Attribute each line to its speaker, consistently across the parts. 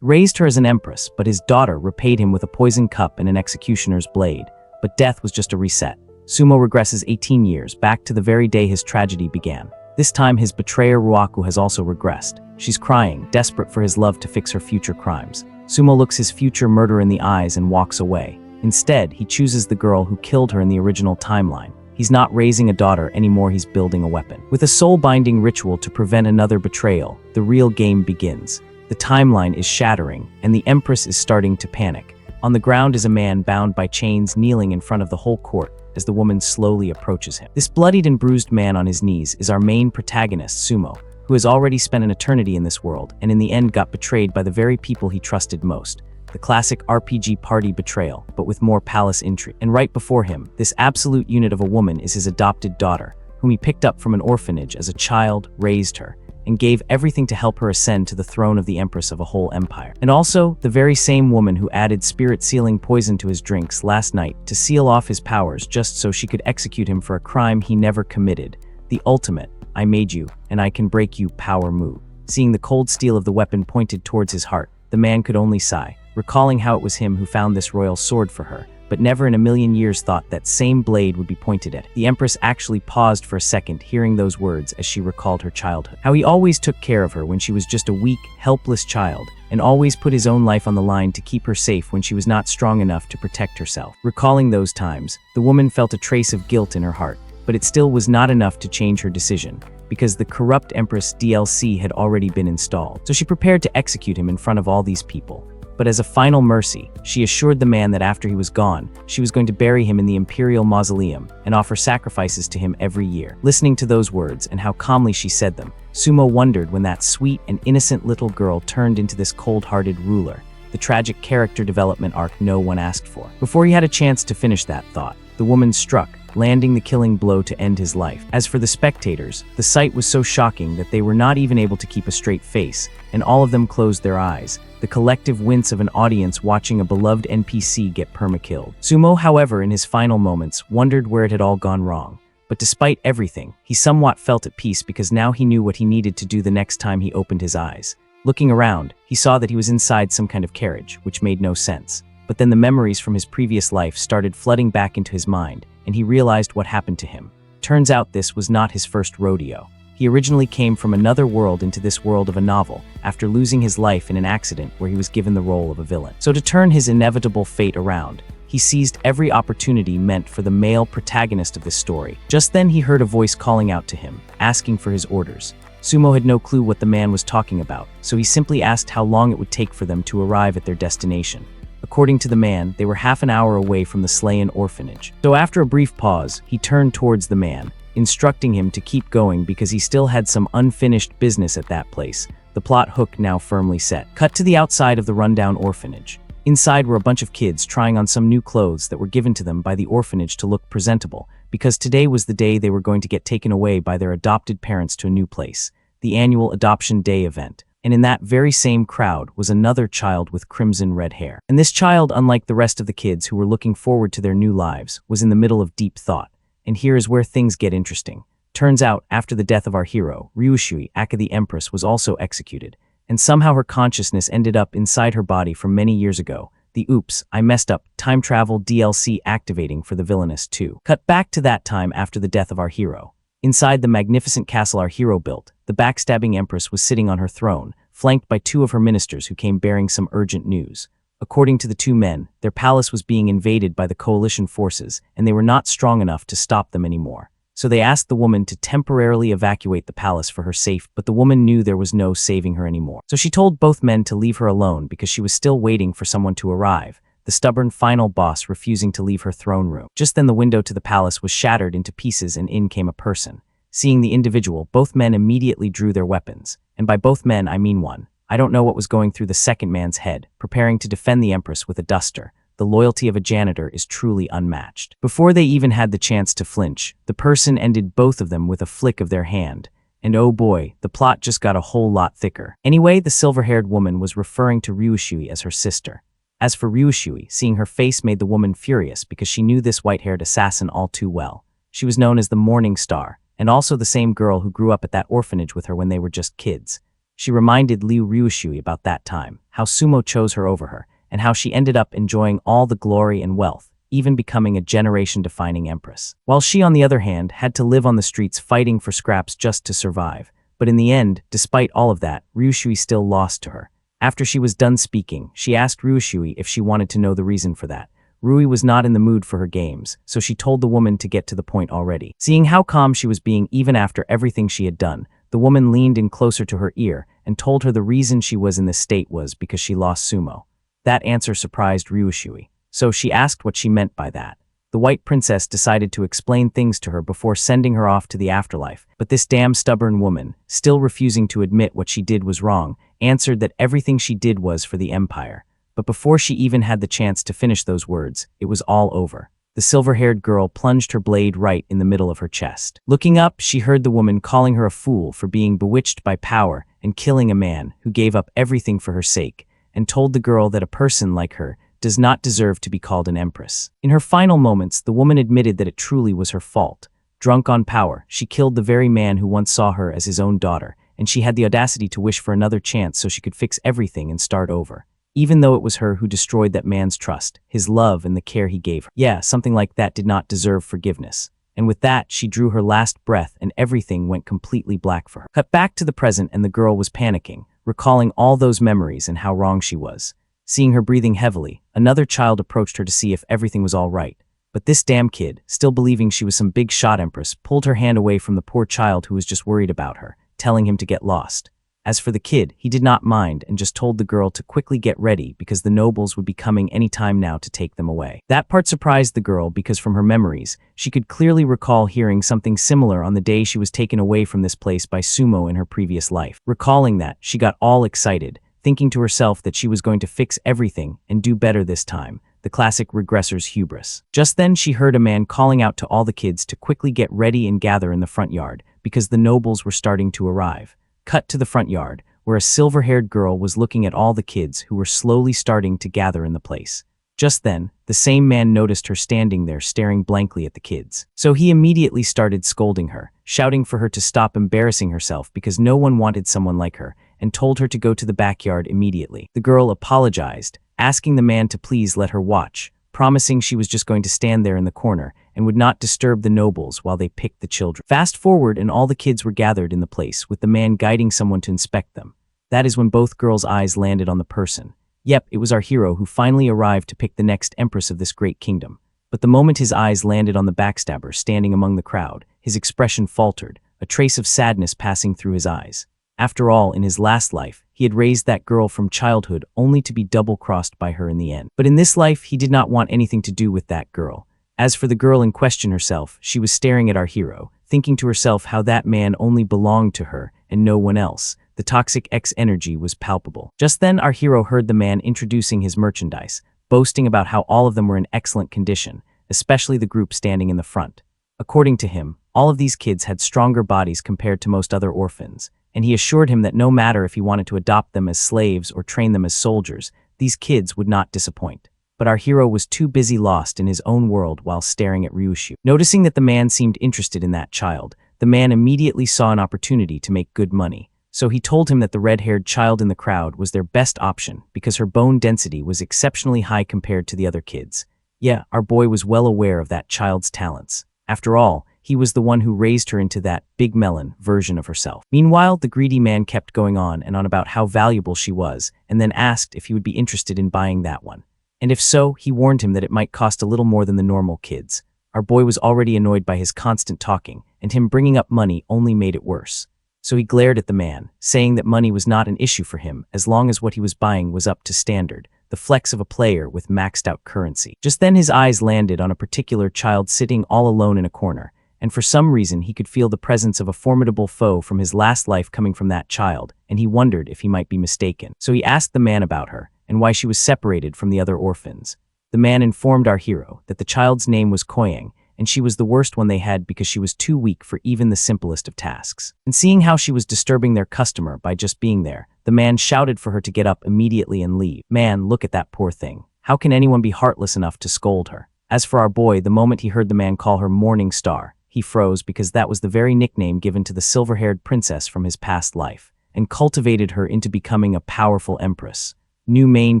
Speaker 1: Raised her as an empress, but his daughter repaid him with a poisoned cup and an executioner's blade. But death was just a reset. Sumo regresses 18 years, back to the very day his tragedy began. This time his betrayer Ruaku has also regressed. She's crying, desperate for his love to fix her future crimes. Sumo looks his future murderer in the eyes and walks away. Instead, he chooses the girl who killed her in the original timeline. He's not raising a daughter anymore, he's building a weapon. With a soul-binding ritual to prevent another betrayal, the real game begins. The timeline is shattering, and the Empress is starting to panic. On the ground is a man bound by chains kneeling in front of the whole court as the woman slowly approaches him. This bloodied and bruised man on his knees is our main protagonist, Sumo, who has already spent an eternity in this world and in the end got betrayed by the very people he trusted most. The classic RPG party betrayal, but with more palace intrigue. And right before him, this absolute unit of a woman is his adopted daughter, whom he picked up from an orphanage as a child, raised her, and gave everything to help her ascend to the throne of the Empress of a whole empire. And also, the very same woman who added spirit-sealing poison to his drinks last night to seal off his powers just so she could execute him for a crime he never committed. The ultimate, I made you, and I can break you power move. Seeing the cold steel of the weapon pointed towards his heart, the man could only sigh, recalling how it was him who found this royal sword for her, but never in a million years thought that same blade would be pointed at. The Empress actually paused for a second, hearing those words as she recalled her childhood. How he always took care of her when she was just a weak, helpless child, and always put his own life on the line to keep her safe when she was not strong enough to protect herself. Recalling those times, the woman felt a trace of guilt in her heart, but it still was not enough to change her decision, because the corrupt Empress DLC had already been installed. So she prepared to execute him in front of all these people. But as a final mercy, she assured the man that after he was gone, she was going to bury him in the imperial mausoleum and offer sacrifices to him every year. Listening to those words and how calmly she said them, Sumo wondered when that sweet and innocent little girl turned into this cold-hearted ruler, the tragic character development arc no one asked for. Before he had a chance to finish that thought, the woman struck, landing the killing blow to end his life. As for the spectators, the sight was so shocking that they were not even able to keep a straight face, and all of them closed their eyes, the collective wince of an audience watching a beloved NPC get perma-killed. Sumo, however, in his final moments, wondered where it had all gone wrong. But despite everything, he somewhat felt at peace because now he knew what he needed to do the next time he opened his eyes. Looking around, he saw that he was inside some kind of carriage, which made no sense. But then the memories from his previous life started flooding back into his mind, and he realized what happened to him. Turns out this was not his first rodeo. He originally came from another world into this world of a novel, after losing his life in an accident where he was given the role of a villain. So to turn his inevitable fate around, he seized every opportunity meant for the male protagonist of this story. Just then he heard a voice calling out to him, asking for his orders. Sumo had no clue what the man was talking about, so he simply asked how long it would take for them to arrive at their destination. According to the man, they were half an hour away from the slain orphanage. So after a brief pause, he turned towards the man, instructing him to keep going because he still had some unfinished business at that place, the plot hook now firmly set. Cut to the outside of the rundown orphanage. Inside were a bunch of kids trying on some new clothes that were given to them by the orphanage to look presentable, because today was the day they were going to get taken away by their adopted parents to a new place, the annual Adoption Day event. And in that very same crowd was another child with crimson red hair. And this child, unlike the rest of the kids who were looking forward to their new lives, was in the middle of deep thought. And here is where things get interesting. Turns out, after the death of our hero, Ryushui, aka the Empress, was also executed, and somehow her consciousness ended up inside her body from many years ago. The oops, I messed up, time travel DLC activating for the villainous too. Cut back to that time after the death of our hero. Inside the magnificent castle our hero built, the backstabbing Empress was sitting on her throne, flanked by two of her ministers who came bearing some urgent news. According to the two men, their palace was being invaded by the coalition forces, and they were not strong enough to stop them anymore. So they asked the woman to temporarily evacuate the palace for her safety, but the woman knew there was no saving her anymore. So she told both men to leave her alone because she was still waiting for someone to arrive, the stubborn final boss refusing to leave her throne room. Just then the window to the palace was shattered into pieces and in came a person. Seeing the individual, both men immediately drew their weapons. And by both men, I mean one. I don't know what was going through the second man's head, preparing to defend the Empress with a duster. The loyalty of a janitor is truly unmatched. Before they even had the chance to flinch, the person ended both of them with a flick of their hand. And oh boy, the plot just got a whole lot thicker. Anyway, the silver-haired woman was referring to Ryushui as her sister. As for Ryushui, seeing her face made the woman furious because she knew this white-haired assassin all too well. She was known as the Morning Star, and also the same girl who grew up at that orphanage with her when they were just kids. She reminded Liu Ryushui about that time, how Sumo chose her over her, and how she ended up enjoying all the glory and wealth, even becoming a generation-defining empress. While she, on the other hand, had to live on the streets fighting for scraps just to survive. But in the end, despite all of that, Ryushui still lost to her. After she was done speaking, she asked Ryushui if she wanted to know the reason for that. Rui was not in the mood for her games, so she told the woman to get to the point already. Seeing how calm she was being even after everything she had done, the woman leaned in closer to her ear and told her the reason she was in this state was because she lost Sumo. That answer surprised Ryushui, so she asked what she meant by that. The White Princess decided to explain things to her before sending her off to the afterlife, but this damn stubborn woman, still refusing to admit what she did was wrong, answered that everything she did was for the Empire. But before she even had the chance to finish those words, it was all over. The silver-haired girl plunged her blade right in the middle of her chest. Looking up, she heard the woman calling her a fool for being bewitched by power and killing a man who gave up everything for her sake, and told the girl that a person like her does not deserve to be called an empress. In her final moments, the woman admitted that it truly was her fault. Drunk on power, she killed the very man who once saw her as his own daughter, and she had the audacity to wish for another chance so she could fix everything and start over. Even though it was her who destroyed that man's trust, his love, and the care he gave her. Yeah, something like that did not deserve forgiveness. And with that, she drew her last breath and everything went completely black for her. Cut back to the present and the girl was panicking, recalling all those memories and how wrong she was. Seeing her breathing heavily, another child approached her to see if everything was all right. But this damn kid, still believing she was some big shot empress, pulled her hand away from the poor child who was just worried about her, telling him to get lost. As for the kid, he did not mind and just told the girl to quickly get ready because the nobles would be coming any time now to take them away. That part surprised the girl because from her memories, she could clearly recall hearing something similar on the day she was taken away from this place by Sumo in her previous life. Recalling that, she got all excited, thinking to herself that she was going to fix everything and do better this time, the classic regressor's hubris. Just then she heard a man calling out to all the kids to quickly get ready and gather in the front yard because the nobles were starting to arrive. Cut to the front yard, where a silver-haired girl was looking at all the kids who were slowly starting to gather in the place. Just then, the same man noticed her standing there staring blankly at the kids. So he immediately started scolding her, shouting for her to stop embarrassing herself because no one wanted someone like her, and told her to go to the backyard immediately. The girl apologized, asking the man to please let her watch, promising she was just going to stand there in the corner and would not disturb the nobles while they picked the children. Fast forward and all the kids were gathered in the place with the man guiding someone to inspect them. That is when both girls' eyes landed on the person. Yep, it was our hero who finally arrived to pick the next empress of this great kingdom. But the moment his eyes landed on the backstabber standing among the crowd, his expression faltered, a trace of sadness passing through his eyes. After all, in his last life, he had raised that girl from childhood only to be double-crossed by her in the end. But in this life, he did not want anything to do with that girl. As for the girl in question herself, she was staring at our hero, thinking to herself how that man only belonged to her and no one else. The toxic X energy was palpable. Just then, our hero heard the man introducing his merchandise, boasting about how all of them were in excellent condition, especially the group standing in the front. According to him, all of these kids had stronger bodies compared to most other orphans, and he assured him that no matter if he wanted to adopt them as slaves or train them as soldiers, these kids would not disappoint. But our hero was too busy lost in his own world while staring at Ryushu. Noticing that the man seemed interested in that child, the man immediately saw an opportunity to make good money. So he told him that the red-haired child in the crowd was their best option because her bone density was exceptionally high compared to the other kids. Yeah, our boy was well aware of that child's talents. After all, he was the one who raised her into that big melon version of herself. Meanwhile, the greedy man kept going on and on about how valuable she was, and then asked if he would be interested in buying that one. And if so, he warned him that it might cost a little more than the normal kids. Our boy was already annoyed by his constant talking, and him bringing up money only made it worse. So he glared at the man, saying that money was not an issue for him as long as what he was buying was up to standard, the flex of a player with maxed out currency. Just then his eyes landed on a particular child sitting all alone in a corner, and for some reason he could feel the presence of a formidable foe from his last life coming from that child, and he wondered if he might be mistaken. So he asked the man about her, and why she was separated from the other orphans. The man informed our hero that the child's name was Koyang, and she was the worst one they had because she was too weak for even the simplest of tasks. And seeing how she was disturbing their customer by just being there, the man shouted for her to get up immediately and leave. Man, look at that poor thing. How can anyone be heartless enough to scold her? As for our boy, the moment he heard the man call her Morning Star, he froze because that was the very nickname given to the silver-haired princess from his past life. and cultivated her into becoming a powerful empress. New main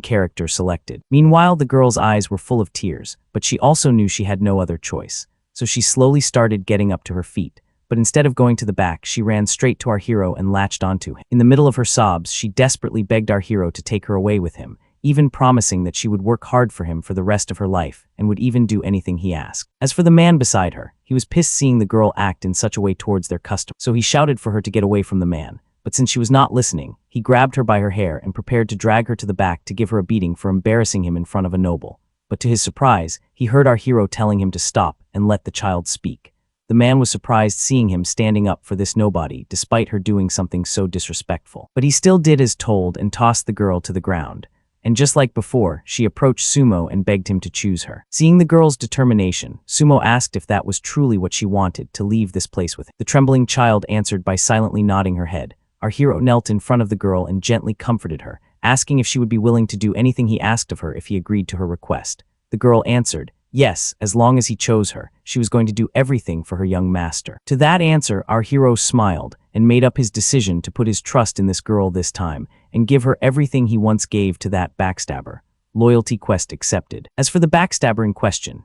Speaker 1: character selected. Meanwhile, the girl's eyes were full of tears, but she also knew she had no other choice. So she slowly started getting up to her feet. But instead of going to the back, she ran straight to our hero and latched onto him. In the middle of her sobs, she desperately begged our hero to take her away with him, even promising that she would work hard for him for the rest of her life and would even do anything he asked. As for the man beside her, he was pissed seeing the girl act in such a way towards their customer, so he shouted for her to get away from the man. But since she was not listening, he grabbed her by her hair and prepared to drag her to the back to give her a beating for embarrassing him in front of a noble. But to his surprise, he heard our hero telling him to stop and let the child speak. The man was surprised seeing him standing up for this nobody despite her doing something so disrespectful. But he still did as told and tossed the girl to the ground. And just like before, she approached Sumo and begged him to choose her. Seeing the girl's determination, Sumo asked if that was truly what she wanted, to leave this place with him. The trembling child answered by silently nodding her head. Our hero knelt in front of the girl and gently comforted her, asking if she would be willing to do anything he asked of her if he agreed to her request. The girl answered, yes, as long as he chose her, she was going to do everything for her young master. To that answer, our hero smiled and made up his decision to put his trust in this girl this time and give her everything he once gave to that backstabber. Loyalty quest accepted. As for the backstabber in question,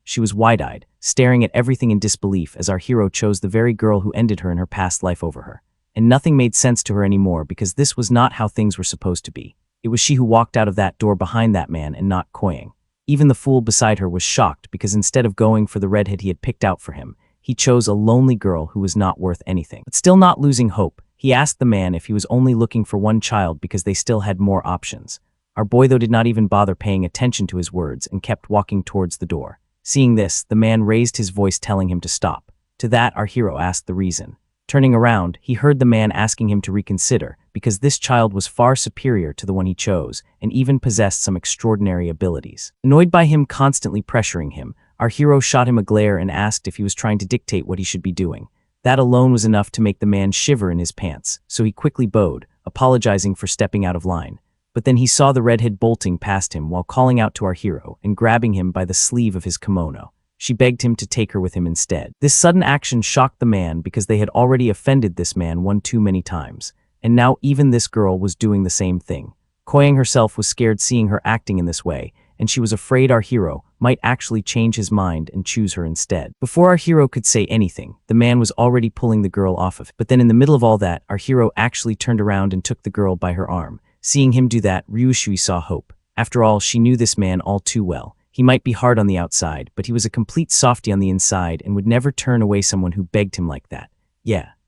Speaker 1: she was wide-eyed, staring at everything in disbelief as our hero chose the very girl who ended her in her past life over her. And nothing made sense to her anymore because this was not how things were supposed to be. It was she who walked out of that door behind that man and not Koyang. Even the fool beside her was shocked because instead of going for the redhead he had picked out for him, he chose a lonely girl who was not worth anything. But still not losing hope, he asked the man if he was only looking for one child because they still had more options. Our boy though did not even bother paying attention to his words and kept walking towards the door. Seeing this, the man raised his voice telling him to stop. To that, our hero asked the reason. Turning around, he heard the man asking him to reconsider because this child was far superior to the one he chose and even possessed some extraordinary abilities. Annoyed by him constantly pressuring him, our hero shot him a glare and asked if he was trying to dictate what he should be doing. That alone was enough to make the man shiver in his pants, so he quickly bowed, apologizing for stepping out of line. But then he saw the redhead bolting past him while calling out to our hero and grabbing him by the sleeve of his kimono. She begged him to take her with him instead. This sudden action shocked the man because they had already offended this man one too many times, and now even this girl was doing the same thing. Koyang herself was scared seeing her acting in this way, and she was afraid our hero might actually change his mind and choose her instead. Before our hero could say anything, the man was already pulling the girl off of him. But then in the middle of all that, our hero actually turned around and took the girl by her arm. Seeing him do that, Ryushui saw hope. After all, she knew this man all too well. He might be hard on the outside, but he was a complete softie on the inside and would never turn away someone who begged him like that.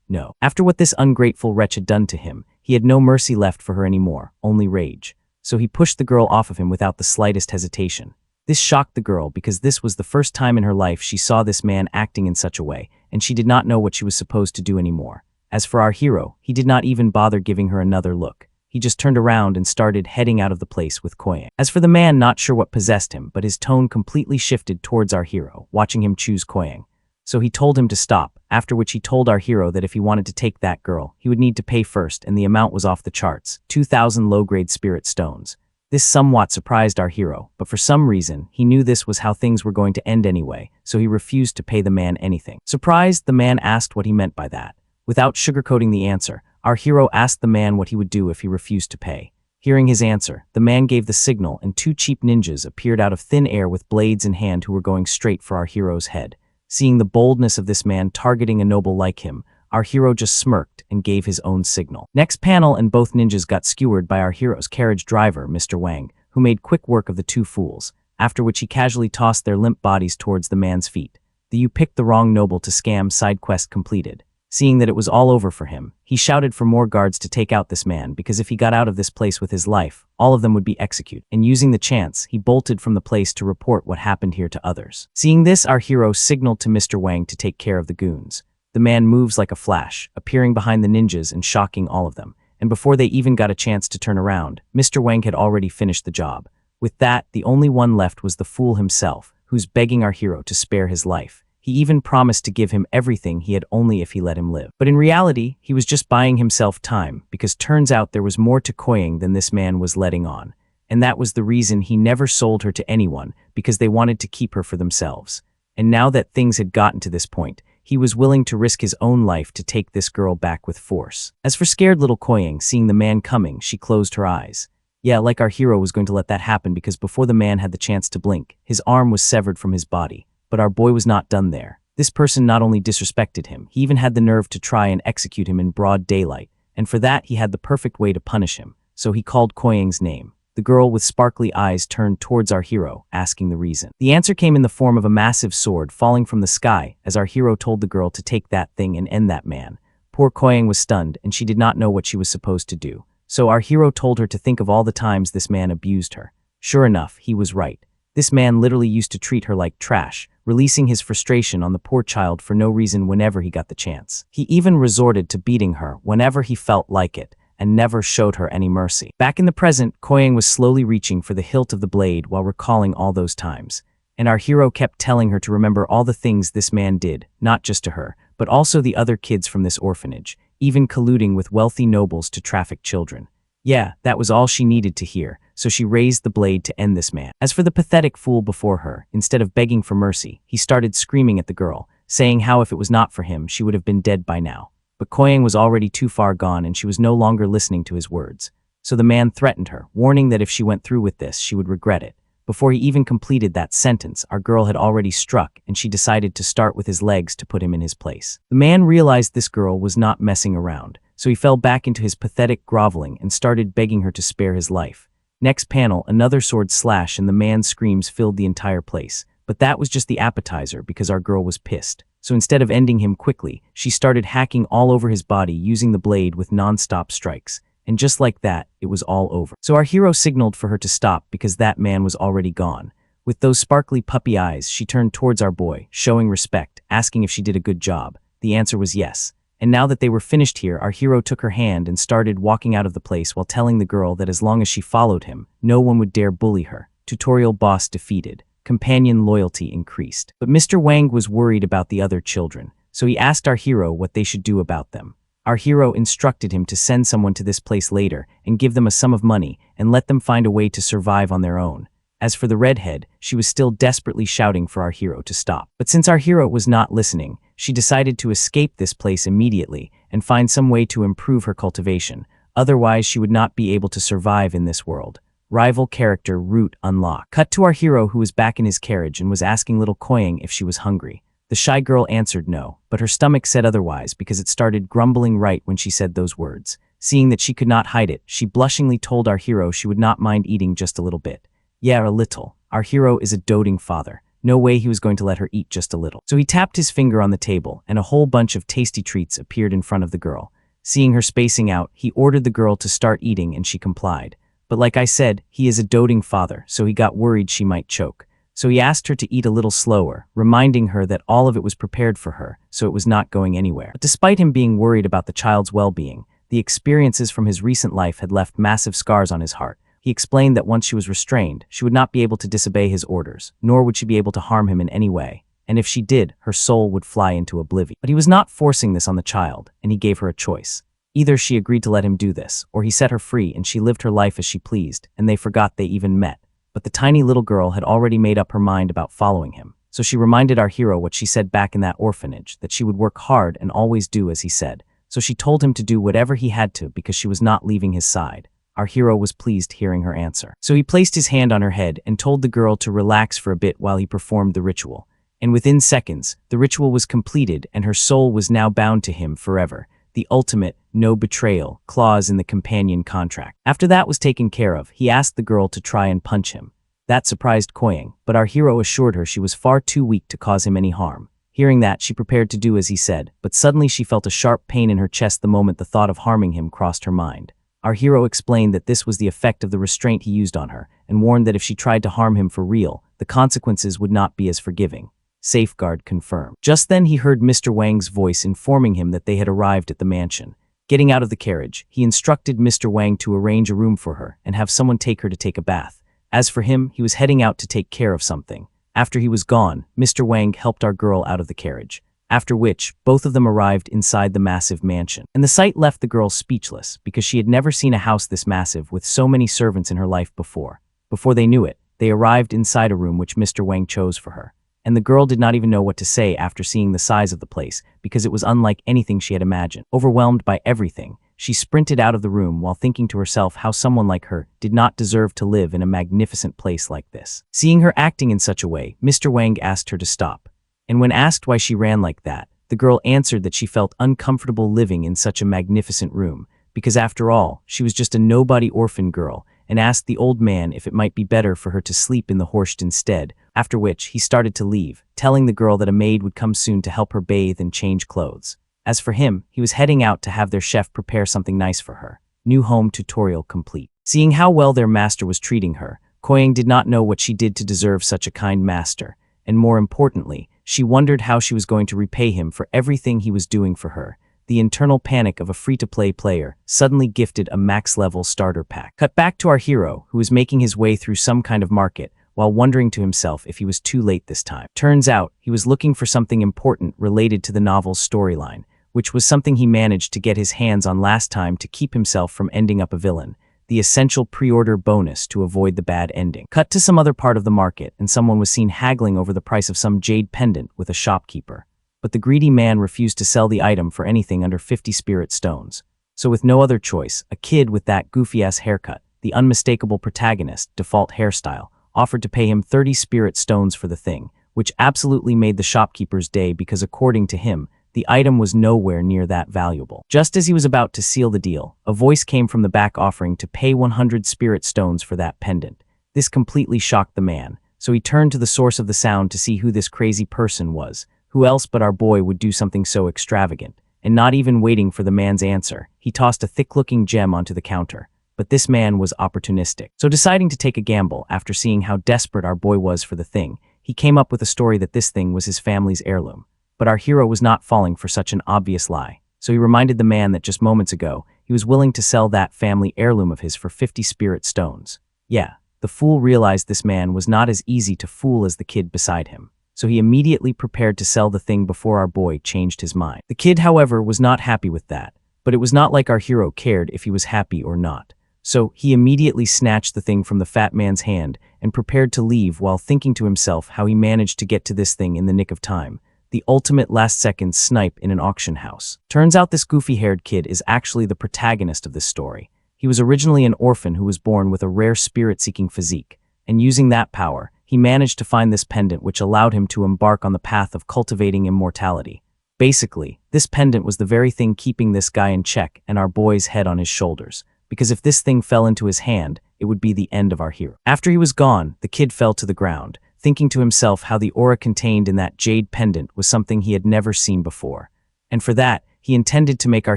Speaker 1: No. After what this ungrateful wretch had done to him, he had no mercy left for her anymore, only rage. So he pushed the girl off of him without the slightest hesitation. This shocked the girl because this was the first time in her life she saw this man acting in such a way, and she did not know what she was supposed to do anymore. As for our hero, he did not even bother giving her another look. He just turned around and started heading out of the place with Koyang. As for the man, not sure what possessed him, but his tone completely shifted towards our hero, watching him choose Koyang. So he told him to stop, after which he told our hero that if he wanted to take that girl, he would need to pay first, and the amount was off the charts, 2,000 low-grade spirit stones. This somewhat surprised our hero, but for some reason, he knew this was how things were going to end anyway, so he refused to pay the man anything. Surprised, the man asked what he meant by that. Without sugarcoating the answer, our hero asked the man what he would do if he refused to pay. Hearing his answer, the man gave the signal and two cheap ninjas appeared out of thin air with blades in hand who were going straight for our hero's head. Seeing the boldness of this man targeting a noble like him, our hero just smirked and gave his own signal. Next panel, and both ninjas got skewered by our hero's carriage driver, Mr. Wang, who made quick work of the two fools, after which he casually tossed their limp bodies towards the man's feet. The "you picked the wrong noble to scam" side quest completed. Seeing that it was all over for him, he shouted for more guards to take out this man because if he got out of this place with his life, all of them would be executed. And using the chance, he bolted from the place to report what happened here to others. Seeing this, our hero signaled to Mr. Wang to take care of the goons. The man moves like a flash, appearing behind the ninjas and shocking all of them. And before they even got a chance to turn around, Mr. Wang had already finished the job. With that, the only one left was the fool himself, who's begging our hero to spare his life. He even promised to give him everything he had only if he let him live. But in reality, he was just buying himself time, because turns out there was more to Koyang than this man was letting on. And that was the reason he never sold her to anyone, because they wanted to keep her for themselves. And now that things had gotten to this point, he was willing to risk his own life to take this girl back with force. As for scared little Koyang, seeing the man coming, she closed her eyes. Yeah, like our hero was going to let that happen because before the man had the chance to blink, his arm was severed from his body. But our boy was not done there. This person not only disrespected him, he even had the nerve to try and execute him in broad daylight, and for that he had the perfect way to punish him. So he called Koyang's name. The girl with sparkly eyes turned towards our hero, asking the reason. The answer came in the form of a massive sword falling from the sky as our hero told the girl to take that thing and end that man. Poor Koyang was stunned and she did not know what she was supposed to do. So our hero told her to think of all the times this man abused her. Sure enough, he was right. This man literally used to treat her like trash, releasing his frustration on the poor child for no reason whenever he got the chance. He even resorted to beating her whenever he felt like it, and never showed her any mercy. Back in the present, Koyang was slowly reaching for the hilt of the blade while recalling all those times. And our hero kept telling her to remember all the things this man did, not just to her, but also the other kids from this orphanage, even colluding with wealthy nobles to traffic children. Yeah, that was all she needed to hear, so she raised the blade to end this man. As for the pathetic fool before her, instead of begging for mercy, he started screaming at the girl, saying how if it was not for him, she would have been dead by now. But Koyang was already too far gone and she was no longer listening to his words. So the man threatened her, warning that if she went through with this, she would regret it. Before he even completed that sentence, our girl had already struck and she decided to start with his legs to put him in his place. The man realized this girl was not messing around, so he fell back into his pathetic groveling and started begging her to spare his life. Next panel, another sword slash and the man's screams filled the entire place. But that was just the appetizer because our girl was pissed. So instead of ending him quickly, she started hacking all over his body using the blade with non-stop strikes. And just like that, it was all over. So our hero signaled for her to stop because that man was already gone. With those sparkly puppy eyes, she turned towards our boy, showing respect, asking if she did a good job. The answer was yes. And now that they were finished here, our hero took her hand and started walking out of the place while telling the girl that as long as she followed him, no one would dare bully her. Tutorial boss defeated. Companion loyalty increased. But Mr. Wang was worried about the other children, so he asked our hero what they should do about them. Our hero instructed him to send someone to this place later and give them a sum of money and let them find a way to survive on their own. As for the redhead, she was still desperately shouting for our hero to stop. But since our hero was not listening, she decided to escape this place immediately and find some way to improve her cultivation. Otherwise, she would not be able to survive in this world. Rival character route unlocked. Cut to our hero who was back in his carriage and was asking little Koyang if she was hungry. The shy girl answered no, but her stomach said otherwise because it started grumbling right when she said those words. Seeing that she could not hide it, she blushingly told our hero she would not mind eating just a little bit. Yeah, a little. Our hero is a doting father. No way he was going to let her eat just a little. So he tapped his finger on the table and a whole bunch of tasty treats appeared in front of the girl. Seeing her spacing out, he ordered the girl to start eating and she complied. But like I said, he is a doting father, so he got worried she might choke. So he asked her to eat a little slower, reminding her that all of it was prepared for her, so it was not going anywhere. But despite him being worried about the child's well-being, the experiences from his recent life had left massive scars on his heart. He explained that once she was restrained, she would not be able to disobey his orders, nor would she be able to harm him in any way. And if she did, her soul would fly into oblivion. But he was not forcing this on the child, and he gave her a choice. Either she agreed to let him do this, or he set her free and she lived her life as she pleased, and they forgot they even met. But the tiny little girl had already made up her mind about following him, so she reminded our hero what she said back in that orphanage, that she would work hard and always do as he said. So she told him to do whatever he had to because she was not leaving his side. Our hero was pleased hearing her answer. So he placed his hand on her head and told the girl to relax for a bit while he performed the ritual. And within seconds, the ritual was completed and her soul was now bound to him forever. The ultimate, no betrayal, clause in the companion contract. After that was taken care of, he asked the girl to try and punch him. That surprised Koyang, but our hero assured her she was far too weak to cause him any harm. Hearing that, she prepared to do as he said, but suddenly she felt a sharp pain in her chest the moment the thought of harming him crossed her mind. Our hero explained that this was the effect of the restraint he used on her, and warned that if she tried to harm him for real, the consequences would not be as forgiving. Safeguard confirmed. Just then he heard Mr. Wang's voice informing him that they had arrived at the mansion. Getting out of the carriage, he instructed Mr. Wang to arrange a room for her and have someone take her to take a bath. As for him, he was heading out to take care of something. After he was gone, Mr. Wang helped our girl out of the carriage. After which, both of them arrived inside the massive mansion. And the sight left the girl speechless because she had never seen a house this massive with so many servants in her life before. Before they knew it, they arrived inside a room which Mr. Wang chose for her. and the girl did not even know what to say after seeing the size of the place, because it was unlike anything she had imagined. Overwhelmed by everything, she sprinted out of the room while thinking to herself how someone like her did not deserve to live in a magnificent place like this. Seeing her acting in such a way, Mr. Wang asked her to stop. And when asked why she ran like that, the girl answered that she felt uncomfortable living in such a magnificent room, because after all, she was just a nobody orphan girl, and asked the old man if it might be better for her to sleep in the horst instead, after which he started to leave, telling the girl that a maid would come soon to help her bathe and change clothes. As for him, he was heading out to have their chef prepare something nice for her. New home tutorial complete. Seeing how well their master was treating her, Koyang did not know what she did to deserve such a kind master, and more importantly, she wondered how she was going to repay him for everything he was doing for her. The internal panic of a free-to-play player suddenly gifted a max-level starter pack. Cut back to our hero, who was making his way through some kind of market, while wondering to himself if he was too late this time. Turns out, he was looking for something important related to the novel's storyline, which was something he managed to get his hands on last time to keep himself from ending up a villain, the essential pre-order bonus to avoid the bad ending. Cut to some other part of the market, and someone was seen haggling over the price of some jade pendant with a shopkeeper. But the greedy man refused to sell the item for anything under 50 spirit stones. So with no other choice, a kid with that goofy-ass haircut, the unmistakable protagonist, default hairstyle, offered to pay him 30 spirit stones for the thing, which absolutely made the shopkeeper's day because according to him, the item was nowhere near that valuable. Just as he was about to seal the deal, a voice came from the back offering to pay 100 spirit stones for that pendant. This completely shocked the man, so he turned to the source of the sound to see who this crazy person was. Who else but our boy would do something so extravagant? And not even waiting for the man's answer, he tossed a thick-looking gem onto the counter. But this man was opportunistic. So deciding to take a gamble after seeing how desperate our boy was for the thing, he came up with a story that this thing was his family's heirloom. But our hero was not falling for such an obvious lie. So he reminded the man that just moments ago, he was willing to sell that family heirloom of his for 50 spirit stones. Yeah, the fool realized this man was not as easy to fool as the kid beside him. So he immediately prepared to sell the thing before our boy changed his mind. The kid, however, was not happy with that, but it was not like our hero cared if he was happy or not. So he immediately snatched the thing from the fat man's hand and prepared to leave while thinking to himself how he managed to get to this thing in the nick of time. The ultimate last-second snipe in an auction house. Turns out this goofy-haired kid is actually the protagonist of this story. He was originally an orphan who was born with a rare spirit-seeking physique, and using that power, he managed to find this pendant which allowed him to embark on the path of cultivating immortality. Basically, this pendant was the very thing keeping this guy in check and our boy's head on his shoulders, because if this thing fell into his hand, it would be the end of our hero. After he was gone, the kid fell to the ground, thinking to himself how the aura contained in that jade pendant was something he had never seen before. And for that, he intended to make our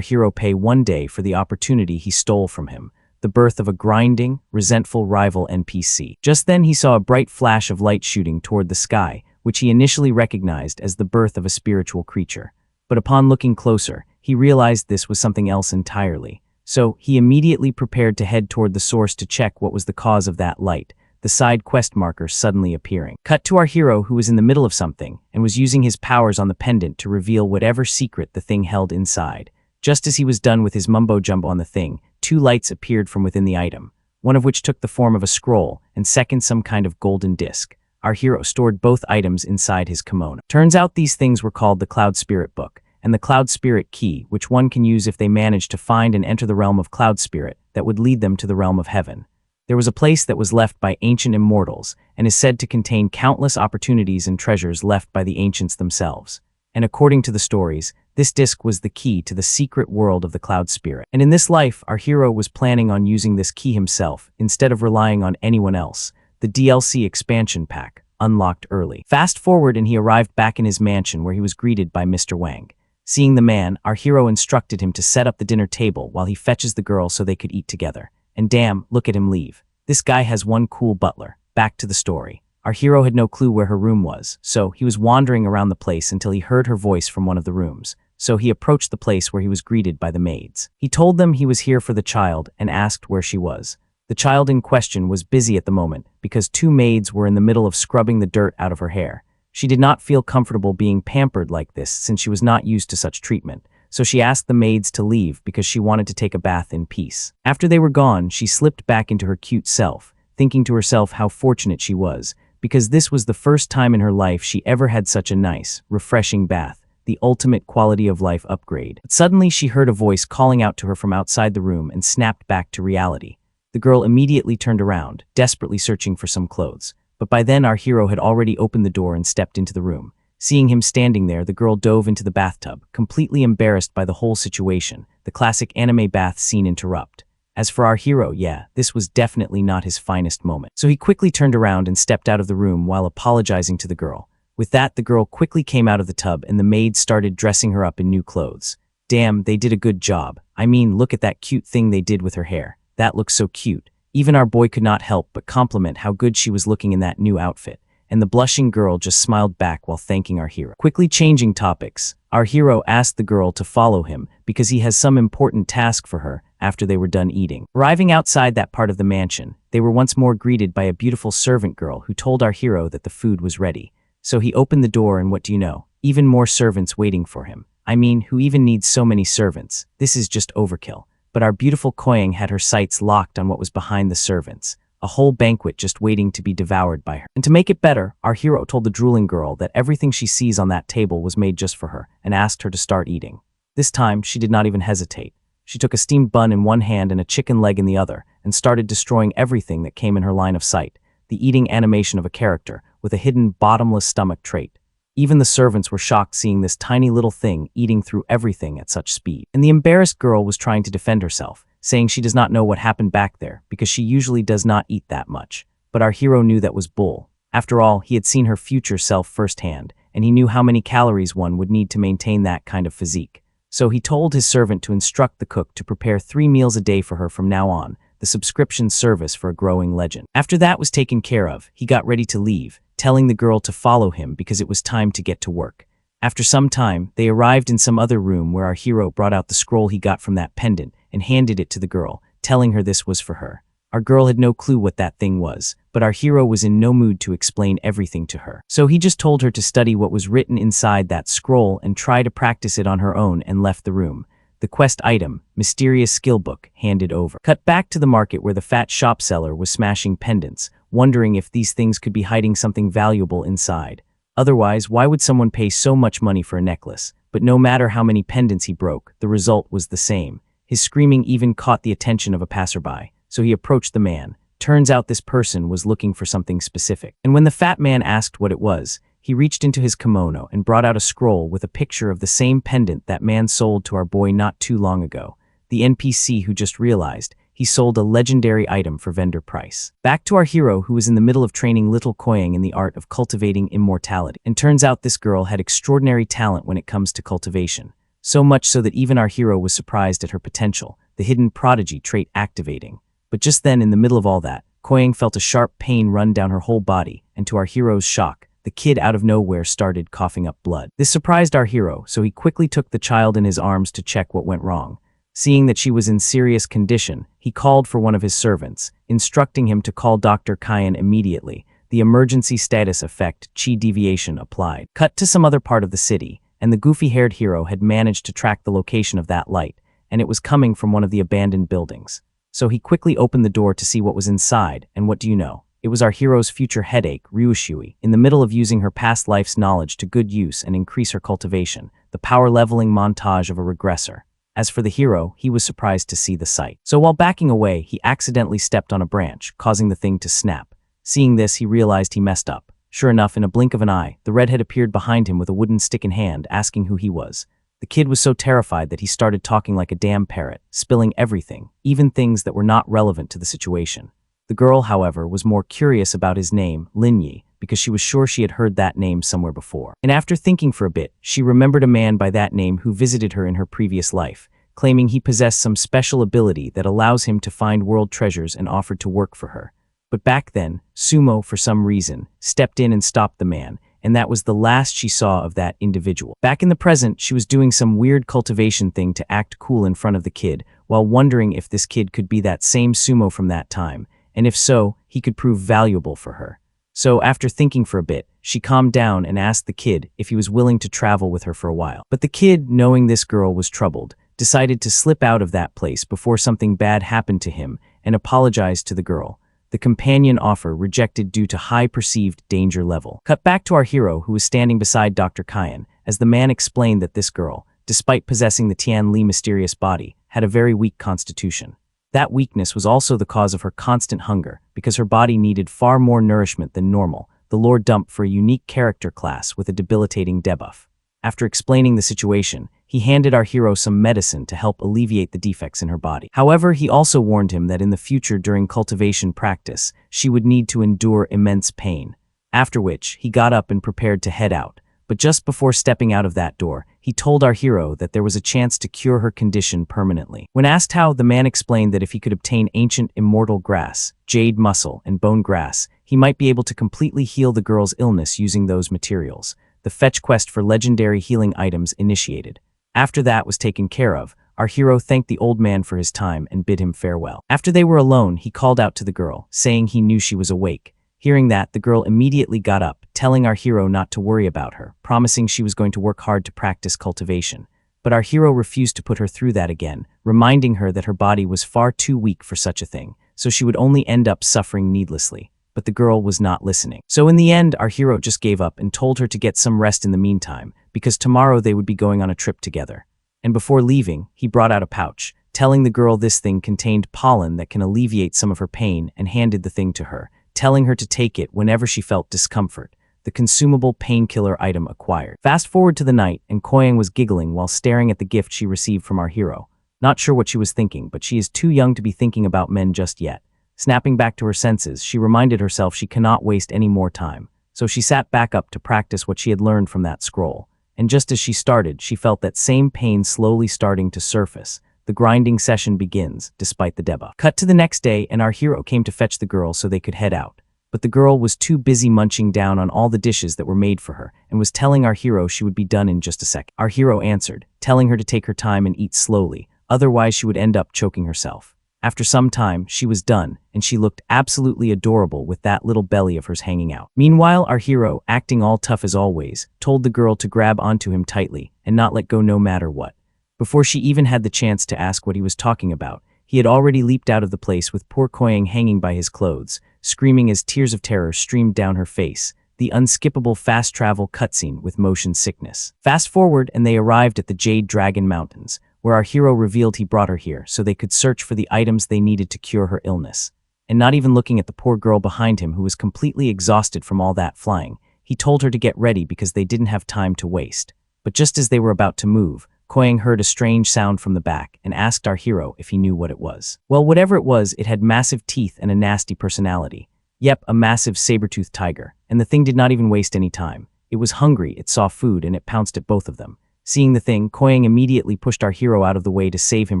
Speaker 1: hero pay one day for the opportunity he stole from him, the birth of a grinding, resentful rival NPC. Just then he saw a bright flash of light shooting toward the sky, which he initially recognized as the birth of a spiritual creature. But upon looking closer, he realized this was something else entirely. So he immediately prepared to head toward the source to check what was the cause of that light, the side quest marker suddenly appearing. Cut to our hero who was in the middle of something and was using his powers on the pendant to reveal whatever secret the thing held inside. Just as he was done with his mumbo-jumbo on the thing, two lights appeared from within the item, one of which took the form of a scroll and second some kind of golden disc. Our hero stored both items inside his kimono. Turns out these things were called the Cloud Spirit Book and the Cloud Spirit Key, which one can use if they manage to find and enter the realm of Cloud Spirit that would lead them to the realm of heaven. There was a place that was left by ancient immortals and is said to contain countless opportunities and treasures left by the ancients themselves. And according to the stories, this disc was the key to the secret world of the Cloud Spirit. And in this life, our hero was planning on using this key himself instead of relying on anyone else. The DLC expansion pack, unlocked early. Fast forward and he arrived back in his mansion where he was greeted by Mr. Wang. Seeing the man, our hero instructed him to set up the dinner table while he fetches the girl so they could eat together. And damn, look at him leave. This guy has one cool butler. Back to the story. Our hero had no clue where her room was, so he was wandering around the place until he heard her voice from one of the rooms. So he approached the place where he was greeted by the maids. He told them he was here for the child and asked where she was. The child in question was busy at the moment because two maids were in the middle of scrubbing the dirt out of her hair. She did not feel comfortable being pampered like this since she was not used to such treatment. So she asked the maids to leave because she wanted to take a bath in peace. After they were gone, she slipped back into her cute self, thinking to herself how fortunate she was, because this was the first time in her life she ever had such a nice, refreshing bath, the ultimate quality of life upgrade. But suddenly she heard a voice calling out to her from outside the room and snapped back to reality. The girl immediately turned around, desperately searching for some clothes. But by then our hero had already opened the door and stepped into the room. Seeing him standing there, the girl dove into the bathtub, completely embarrassed by the whole situation, the classic anime bath scene interrupt. As for our hero, this was definitely not his finest moment. So he quickly turned around and stepped out of the room while apologizing to the girl. With that, the girl quickly came out of the tub and the maid started dressing her up in new clothes. Damn, they did a good job. I mean, look at that cute thing they did with her hair. That looks so cute. Even our boy could not help but compliment how good she was looking in that new outfit. And the blushing girl just smiled back while thanking our hero. Quickly changing topics, our hero asked the girl to follow him because he has some important task for her after they were done eating. Arriving outside that part of the mansion, they were once more greeted by a beautiful servant girl who told our hero that the food was ready. So he opened the door and what do you know? Even more servants waiting for him. I mean, who even needs so many servants? This is just overkill. But our beautiful Koyang had her sights locked on what was behind the servants. A whole banquet just waiting to be devoured by her. And to make it better, our hero told the drooling girl that everything she sees on that table was made just for her and asked her to start eating. This time, she did not even hesitate. She took a steamed bun in one hand and a chicken leg in the other and started destroying everything that came in her line of sight, the eating animation of a character with a hidden bottomless stomach trait. Even the servants were shocked seeing this tiny little thing eating through everything at such speed. And the embarrassed girl was trying to defend herself, saying she does not know what happened back there because she usually does not eat that much. But our hero knew that was bull. After all, he had seen her future self firsthand, and he knew how many calories one would need to maintain that kind of physique. So he told his servant to instruct the cook to prepare 3 meals a day for her from now on, the subscription service for a growing legend. After that was taken care of, he got ready to leave, telling the girl to follow him because it was time to get to work. After some time, they arrived in some other room where our hero brought out the scroll he got from that pendant and handed it to the girl, telling her this was for her. Our girl had no clue what that thing was, but our hero was in no mood to explain everything to her. So he just told her to study what was written inside that scroll and try to practice it on her own and left the room. The quest item, mysterious skill book, handed over. Cut back to the market where the fat shop seller was smashing pendants, wondering if these things could be hiding something valuable inside. Otherwise, why would someone pay so much money for a necklace? But no matter how many pendants he broke, the result was the same. His screaming even caught the attention of a passerby, so he approached the man. Turns out this person was looking for something specific. And when the fat man asked what it was, he reached into his kimono and brought out a scroll with a picture of the same pendant that man sold to our boy not too long ago. The NPC who just realized he sold a legendary item for vendor price. Back to our hero who was in the middle of training little Koyang in the art of cultivating immortality. And turns out this girl had extraordinary talent when it comes to cultivation. So much so that even our hero was surprised at her potential, the hidden prodigy trait activating. But just then, in the middle of all that, Koyang felt a sharp pain run down her whole body, and to our hero's shock, the kid out of nowhere started coughing up blood. This surprised our hero, so he quickly took the child in his arms to check what went wrong. Seeing that she was in serious condition, he called for one of his servants, instructing him to call Dr. Kyan immediately. The emergency status effect, chi deviation, applied. Cut to some other part of the city, and the goofy-haired hero had managed to track the location of that light, and it was coming from one of the abandoned buildings. So he quickly opened the door to see what was inside, and what do you know? It was our hero's future headache, Ryushui, in the middle of using her past life's knowledge to good use and increase her cultivation, the power-leveling montage of a regressor. As for the hero, he was surprised to see the sight. So while backing away, he accidentally stepped on a branch, causing the thing to snap. Seeing this, he realized he messed up. Sure enough, in a blink of an eye, the redhead appeared behind him with a wooden stick in hand, asking who he was. The kid was so terrified that he started talking like a damn parrot, spilling everything, even things that were not relevant to the situation. The girl, however, was more curious about his name, Linyi, because she was sure she had heard that name somewhere before. And after thinking for a bit, she remembered a man by that name who visited her in her previous life, claiming he possessed some special ability that allows him to find world treasures and offered to work for her. But back then, Sumo, for some reason, stepped in and stopped the man, and that was the last she saw of that individual. Back in the present, she was doing some weird cultivation thing to act cool in front of the kid, while wondering if this kid could be that same Sumo from that time, and if so, he could prove valuable for her. So after thinking for a bit, she calmed down and asked the kid if he was willing to travel with her for a while. But the kid, knowing this girl was troubled, decided to slip out of that place before something bad happened to him and apologized to the girl. the companion offer rejected due to high perceived danger level. Cut back to our hero, who was standing beside Dr. Kyan, as the man explained that this girl, despite possessing the Tian Li mysterious body, had a very weak constitution. That weakness was also the cause of her constant hunger, because her body needed far more nourishment than normal, the lore dumped for a unique character class with a debilitating debuff. After explaining the situation, he handed our hero some medicine to help alleviate the defects in her body. However, he also warned him that in the future during cultivation practice, she would need to endure immense pain. After which, he got up and prepared to head out. But just before stepping out of that door, he told our hero that there was a chance to cure her condition permanently. When asked how, the man explained that if he could obtain ancient immortal grass, jade muscle, and bone grass, he might be able to completely heal the girl's illness using those materials. The fetch quest for legendary healing items initiated. After that was taken care of, our hero thanked the old man for his time and bid him farewell. After they were alone, he called out to the girl, saying he knew she was awake. Hearing that, the girl immediately got up, telling our hero not to worry about her, promising she was going to work hard to practice cultivation. But our hero refused to put her through that again, reminding her that her body was far too weak for such a thing, so she would only end up suffering needlessly. But the girl was not listening. So in the end, our hero just gave up and told her to get some rest in the meantime, because tomorrow they would be going on a trip together. And before leaving, he brought out a pouch, telling the girl this thing contained pollen that can alleviate some of her pain, and handed the thing to her, telling her to take it whenever she felt discomfort, the consumable painkiller item acquired. Fast forward to the night, and Koyang was giggling while staring at the gift she received from our hero. Not sure what she was thinking, but she is too young to be thinking about men just yet. Snapping back to her senses, she reminded herself she cannot waste any more time, so she sat back up to practice what she had learned from that scroll. And just as she started, she felt that same pain slowly starting to surface. The grinding session begins, despite the debuff. Cut to the next day, and our hero came to fetch the girl so they could head out. But the girl was too busy munching down on all the dishes that were made for her, and was telling our hero she would be done in just a second. Our hero answered, telling her to take her time and eat slowly, otherwise she would end up choking herself. After some time, she was done, and she looked absolutely adorable with that little belly of hers hanging out. Meanwhile, our hero, acting all tough as always, told the girl to grab onto him tightly and not let go no matter what. Before she even had the chance to ask what he was talking about, he had already leaped out of the place with poor Koyang hanging by his clothes, screaming as tears of terror streamed down her face, the unskippable fast travel cutscene with motion sickness. Fast forward, and they arrived at the Jade Dragon Mountains, where our hero revealed he brought her here so they could search for the items they needed to cure her illness. And not even looking at the poor girl behind him who was completely exhausted from all that flying, he told her to get ready because they didn't have time to waste. But just as they were about to move, Koyang heard a strange sound from the back and asked our hero if he knew what it was. Well, whatever it was, it had massive teeth and a nasty personality. Yep, a massive saber-toothed tiger, and the thing did not even waste any time. It was hungry, it saw food, and it pounced at both of them. Seeing the thing, Koyang immediately pushed our hero out of the way to save him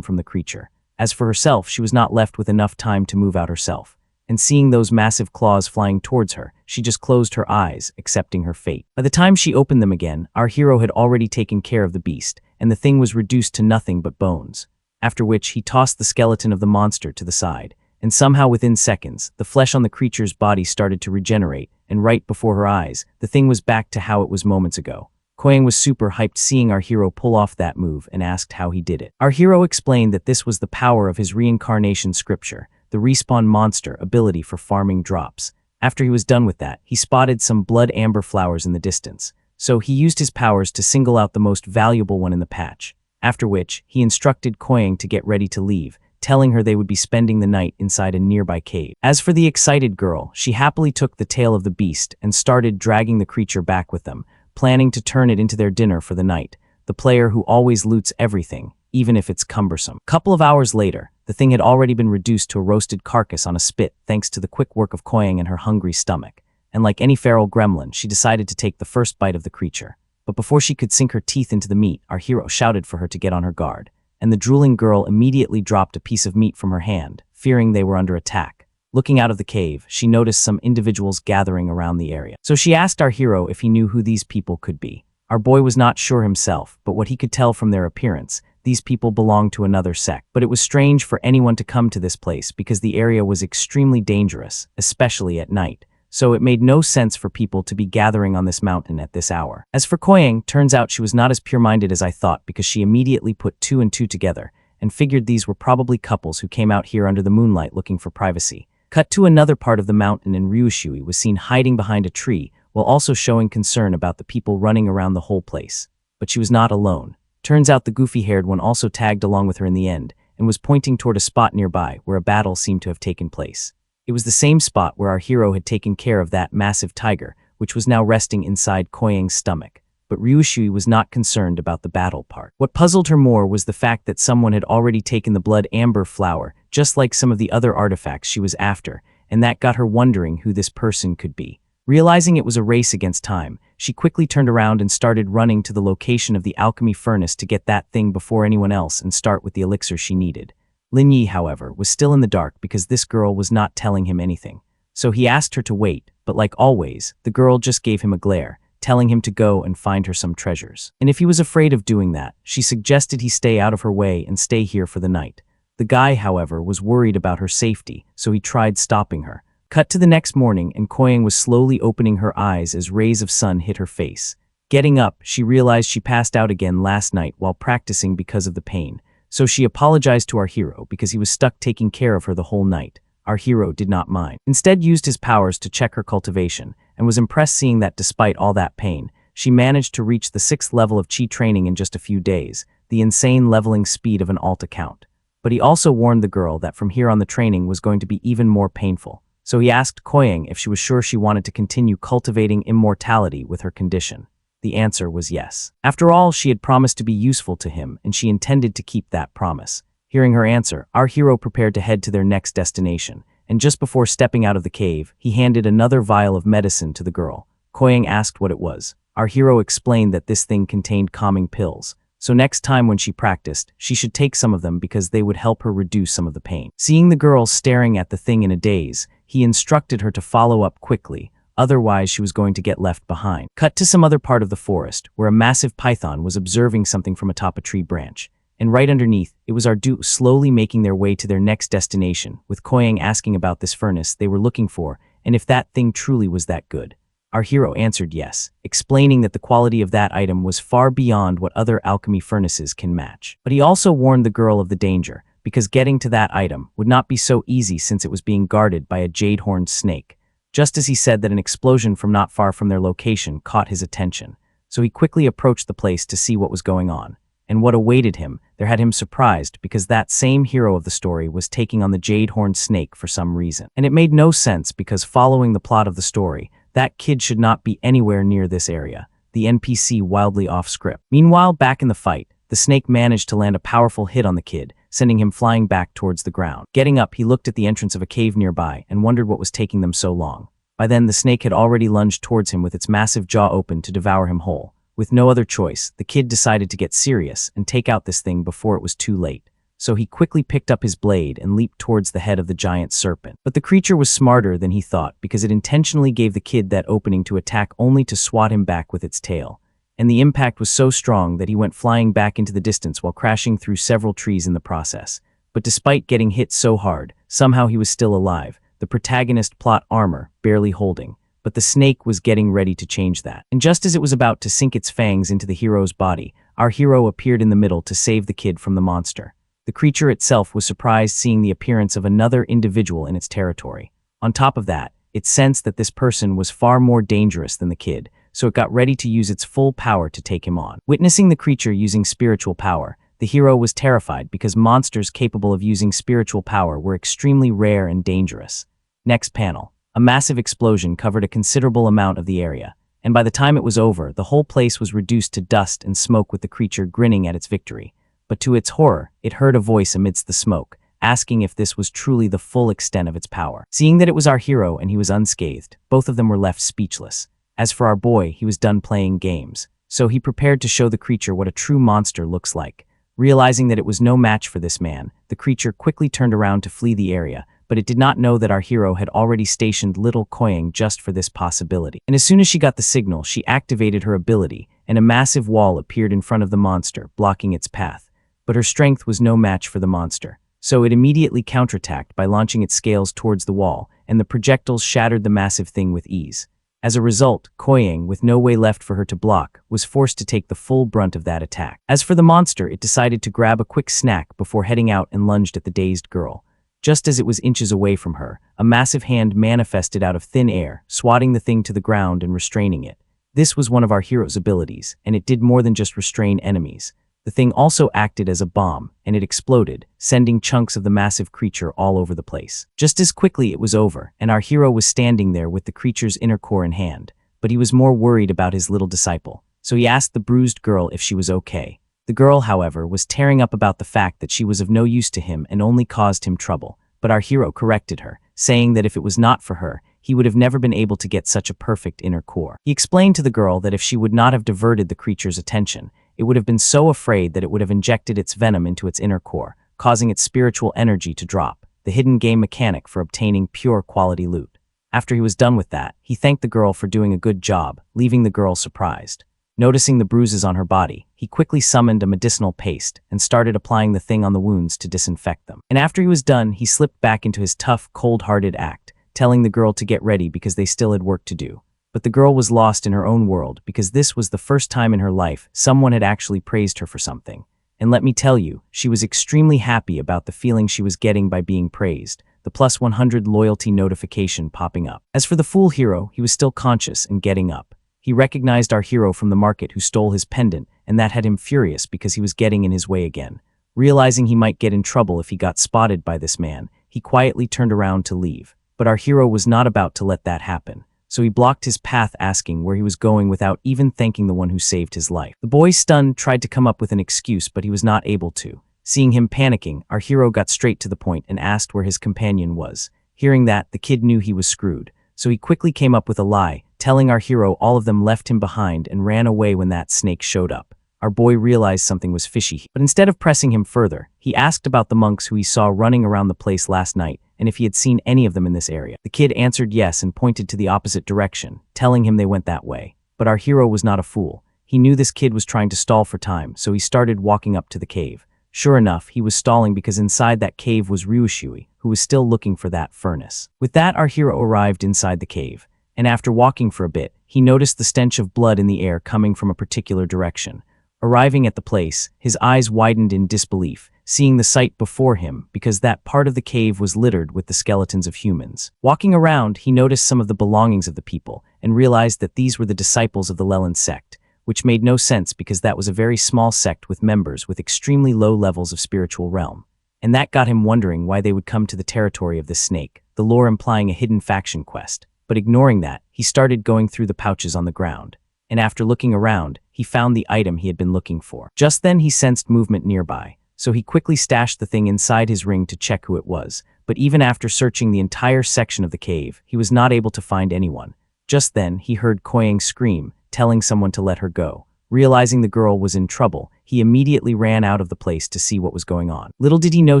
Speaker 1: from the creature. As for herself, she was not left with enough time to move out herself. And seeing those massive claws flying towards her, she just closed her eyes, accepting her fate. By the time she opened them again, our hero had already taken care of the beast, and the thing was reduced to nothing but bones. After which, he tossed the skeleton of the monster to the side, and somehow within seconds, the flesh on the creature's body started to regenerate, and right before her eyes, the thing was back to how it was moments ago. Koyang was super hyped seeing our hero pull off that move and asked how he did it. Our hero explained that this was the power of his reincarnation scripture, the respawn monster ability for farming drops. After he was done with that, he spotted some blood amber flowers in the distance, so he used his powers to single out the most valuable one in the patch, after which he instructed Koyang to get ready to leave, telling her they would be spending the night inside a nearby cave. As for the excited girl, she happily took the tail of the beast and started dragging the creature back with them, planning to turn it into their dinner for the night, the player who always loots everything, even if it's cumbersome. A couple of hours later, the thing had already been reduced to a roasted carcass on a spit thanks to the quick work of Koyang and her hungry stomach, and like any feral gremlin, she decided to take the first bite of the creature. But before she could sink her teeth into the meat, our hero shouted for her to get on her guard, and the drooling girl immediately dropped a piece of meat from her hand, fearing they were under attack. Looking out of the cave, she noticed some individuals gathering around the area. So she asked our hero if he knew who these people could be. Our boy was not sure himself, but what he could tell from their appearance, these people belonged to another sect. But it was strange for anyone to come to this place because the area was extremely dangerous, especially at night. So it made no sense for people to be gathering on this mountain at this hour. As for Koyang, turns out she was not as pure-minded as I thought because she immediately put two and two together and figured these were probably couples who came out here under the moonlight looking for privacy. Cut to another part of the mountain and Ryushui was seen hiding behind a tree while also showing concern about the people running around the whole place. But she was not alone. Turns out the goofy-haired one also tagged along with her in the end and was pointing toward a spot nearby where a battle seemed to have taken place. It was the same spot where our hero had taken care of that massive tiger, which was now resting inside Koyang's stomach. But Ryushui was not concerned about the battle part. What puzzled her more was the fact that someone had already taken the blood amber flower, just like some of the other artifacts she was after, and that got her wondering who this person could be. Realizing it was a race against time, she quickly turned around and started running to the location of the alchemy furnace to get that thing before anyone else and start with the elixir she needed. Lin Yi, however, was still in the dark because this girl was not telling him anything. So he asked her to wait, but like always, the girl just gave him a glare, telling him to go and find her some treasures. And if he was afraid of doing that, she suggested he stay out of her way and stay here for the night. The guy, however, was worried about her safety, so he tried stopping her. Cut to the next morning, and Koyang was slowly opening her eyes as rays of sun hit her face. Getting up, she realized she passed out again last night while practicing because of the pain. So she apologized to our hero because he was stuck taking care of her the whole night. Our hero did not mind. Instead used his powers to check her cultivation, and was impressed seeing that despite all that pain, she managed to reach the 6th level of chi training in just a few days, the insane leveling speed of an alt account. But he also warned the girl that from here on the training was going to be even more painful. So he asked Koyang if she was sure she wanted to continue cultivating immortality with her condition. The answer was yes. After all, she had promised to be useful to him, and she intended to keep that promise. Hearing her answer, our hero prepared to head to their next destination, and just before stepping out of the cave, he handed another vial of medicine to the girl. Koyang asked what it was. Our hero explained that this thing contained calming pills, so next time when she practiced, she should take some of them because they would help her reduce some of the pain. Seeing the girl staring at the thing in a daze, he instructed her to follow up quickly, otherwise she was going to get left behind. Cut to some other part of the forest, where a massive python was observing something from atop a tree branch. And right underneath, it was our duo slowly making their way to their next destination, with Koyang asking about this furnace they were looking for, and if that thing truly was that good. Our hero answered yes, explaining that the quality of that item was far beyond what other alchemy furnaces can match. But he also warned the girl of the danger, because getting to that item would not be so easy since it was being guarded by a jade-horned snake. Just as he said that an explosion from not far from their location caught his attention, so he quickly approached the place to see what was going on. And what awaited him there had him surprised because that same hero of the story was taking on the jade-horned snake for some reason. And it made no sense because following the plot of the story, that kid should not be anywhere near this area, the NPC wildly off script. Meanwhile, back in the fight, the snake managed to land a powerful hit on the kid, sending him flying back towards the ground. Getting up, he looked at the entrance of a cave nearby and wondered what was taking them so long. By then, the snake had already lunged towards him with its massive jaw open to devour him whole. With no other choice, the kid decided to get serious and take out this thing before it was too late. So he quickly picked up his blade and leaped towards the head of the giant serpent. But the creature was smarter than he thought because it intentionally gave the kid that opening to attack only to swat him back with its tail. And the impact was so strong that he went flying back into the distance while crashing through several trees in the process. But despite getting hit so hard, somehow he was still alive, the protagonist plot armor barely holding. But the snake was getting ready to change that. And just as it was about to sink its fangs into the hero's body, our hero appeared in the middle to save the kid from the monster. The creature itself was surprised seeing the appearance of another individual in its territory. On top of that, it sensed that this person was far more dangerous than the kid, so it got ready to use its full power to take him on. Witnessing the creature using spiritual power, the hero was terrified because monsters capable of using spiritual power were extremely rare and dangerous. Next panel. A massive explosion covered a considerable amount of the area, and by the time it was over, the whole place was reduced to dust and smoke with the creature grinning at its victory. But to its horror, it heard a voice amidst the smoke, asking if this was truly the full extent of its power. Seeing that it was our hero and he was unscathed, both of them were left speechless. As for our boy, he was done playing games, so he prepared to show the creature what a true monster looks like. Realizing that it was no match for this man, the creature quickly turned around to flee the area, but it did not know that our hero had already stationed little Koyang just for this possibility. And as soon as she got the signal, she activated her ability, and a massive wall appeared in front of the monster, blocking its path. But her strength was no match for the monster, so it immediately counterattacked by launching its scales towards the wall, and the projectiles shattered the massive thing with ease. As a result, Koyang, with no way left for her to block, was forced to take the full brunt of that attack. As for the monster, it decided to grab a quick snack before heading out and lunged at the dazed girl. Just as it was inches away from her, a massive hand manifested out of thin air, swatting the thing to the ground and restraining it. This was one of our hero's abilities, and it did more than just restrain enemies. The thing also acted as a bomb, and it exploded, sending chunks of the massive creature all over the place. Just as quickly it was over, and our hero was standing there with the creature's inner core in hand. But he was more worried about his little disciple, so he asked the bruised girl if she was okay. The girl, however, was tearing up about the fact that she was of no use to him and only caused him trouble, but our hero corrected her, saying that if it was not for her, he would have never been able to get such a perfect inner core. He explained to the girl that if she would not have diverted the creature's attention, it would have been so afraid that it would have injected its venom into its inner core, causing its spiritual energy to drop, the hidden game mechanic for obtaining pure quality loot. After he was done with that, he thanked the girl for doing a good job, leaving the girl surprised. Noticing the bruises on her body, he quickly summoned a medicinal paste and started applying the thing on the wounds to disinfect them. And after he was done, he slipped back into his tough, cold-hearted act, telling the girl to get ready because they still had work to do. But the girl was lost in her own world because this was the first time in her life someone had actually praised her for something. And let me tell you, she was extremely happy about the feeling she was getting by being praised, the plus 100 loyalty notification popping up. As for the fool hero, he was still conscious and getting up. He recognized our hero from the market who stole his pendant, and that had him furious because he was getting in his way again. Realizing he might get in trouble if he got spotted by this man, he quietly turned around to leave. But our hero was not about to let that happen, so he blocked his path asking where he was going without even thanking the one who saved his life. The boy, stunned, tried to come up with an excuse, but he was not able to. Seeing him panicking, our hero got straight to the point and asked where his companion was. Hearing that, the kid knew he was screwed, so he quickly came up with a lie, telling our hero all of them left him behind and ran away when that snake showed up. Our boy realized something was fishy, but instead of pressing him further, he asked about the monks who he saw running around the place last night and if he had seen any of them in this area. The kid answered yes and pointed to the opposite direction, telling him they went that way. But our hero was not a fool. He knew this kid was trying to stall for time, so he started walking up to the cave. Sure enough, he was stalling because inside that cave was Ryushui, who was still looking for that furnace. With that, our hero arrived inside the cave, and after walking for a bit, he noticed the stench of blood in the air coming from a particular direction. Arriving at the place, his eyes widened in disbelief, seeing the sight before him because that part of the cave was littered with the skeletons of humans. Walking around, he noticed some of the belongings of the people and realized that these were the disciples of the Leland sect, which made no sense because that was a very small sect with members with extremely low levels of spiritual realm. And that got him wondering why they would come to the territory of this snake, the lore implying a hidden faction quest. But ignoring that, he started going through the pouches on the ground. And after looking around, he found the item he had been looking for. Just then he sensed movement nearby, so he quickly stashed the thing inside his ring to check who it was. But even after searching the entire section of the cave, he was not able to find anyone. Just then, he heard Koyang scream, telling someone to let her go. Realizing the girl was in trouble, he immediately ran out of the place to see what was going on. Little did he know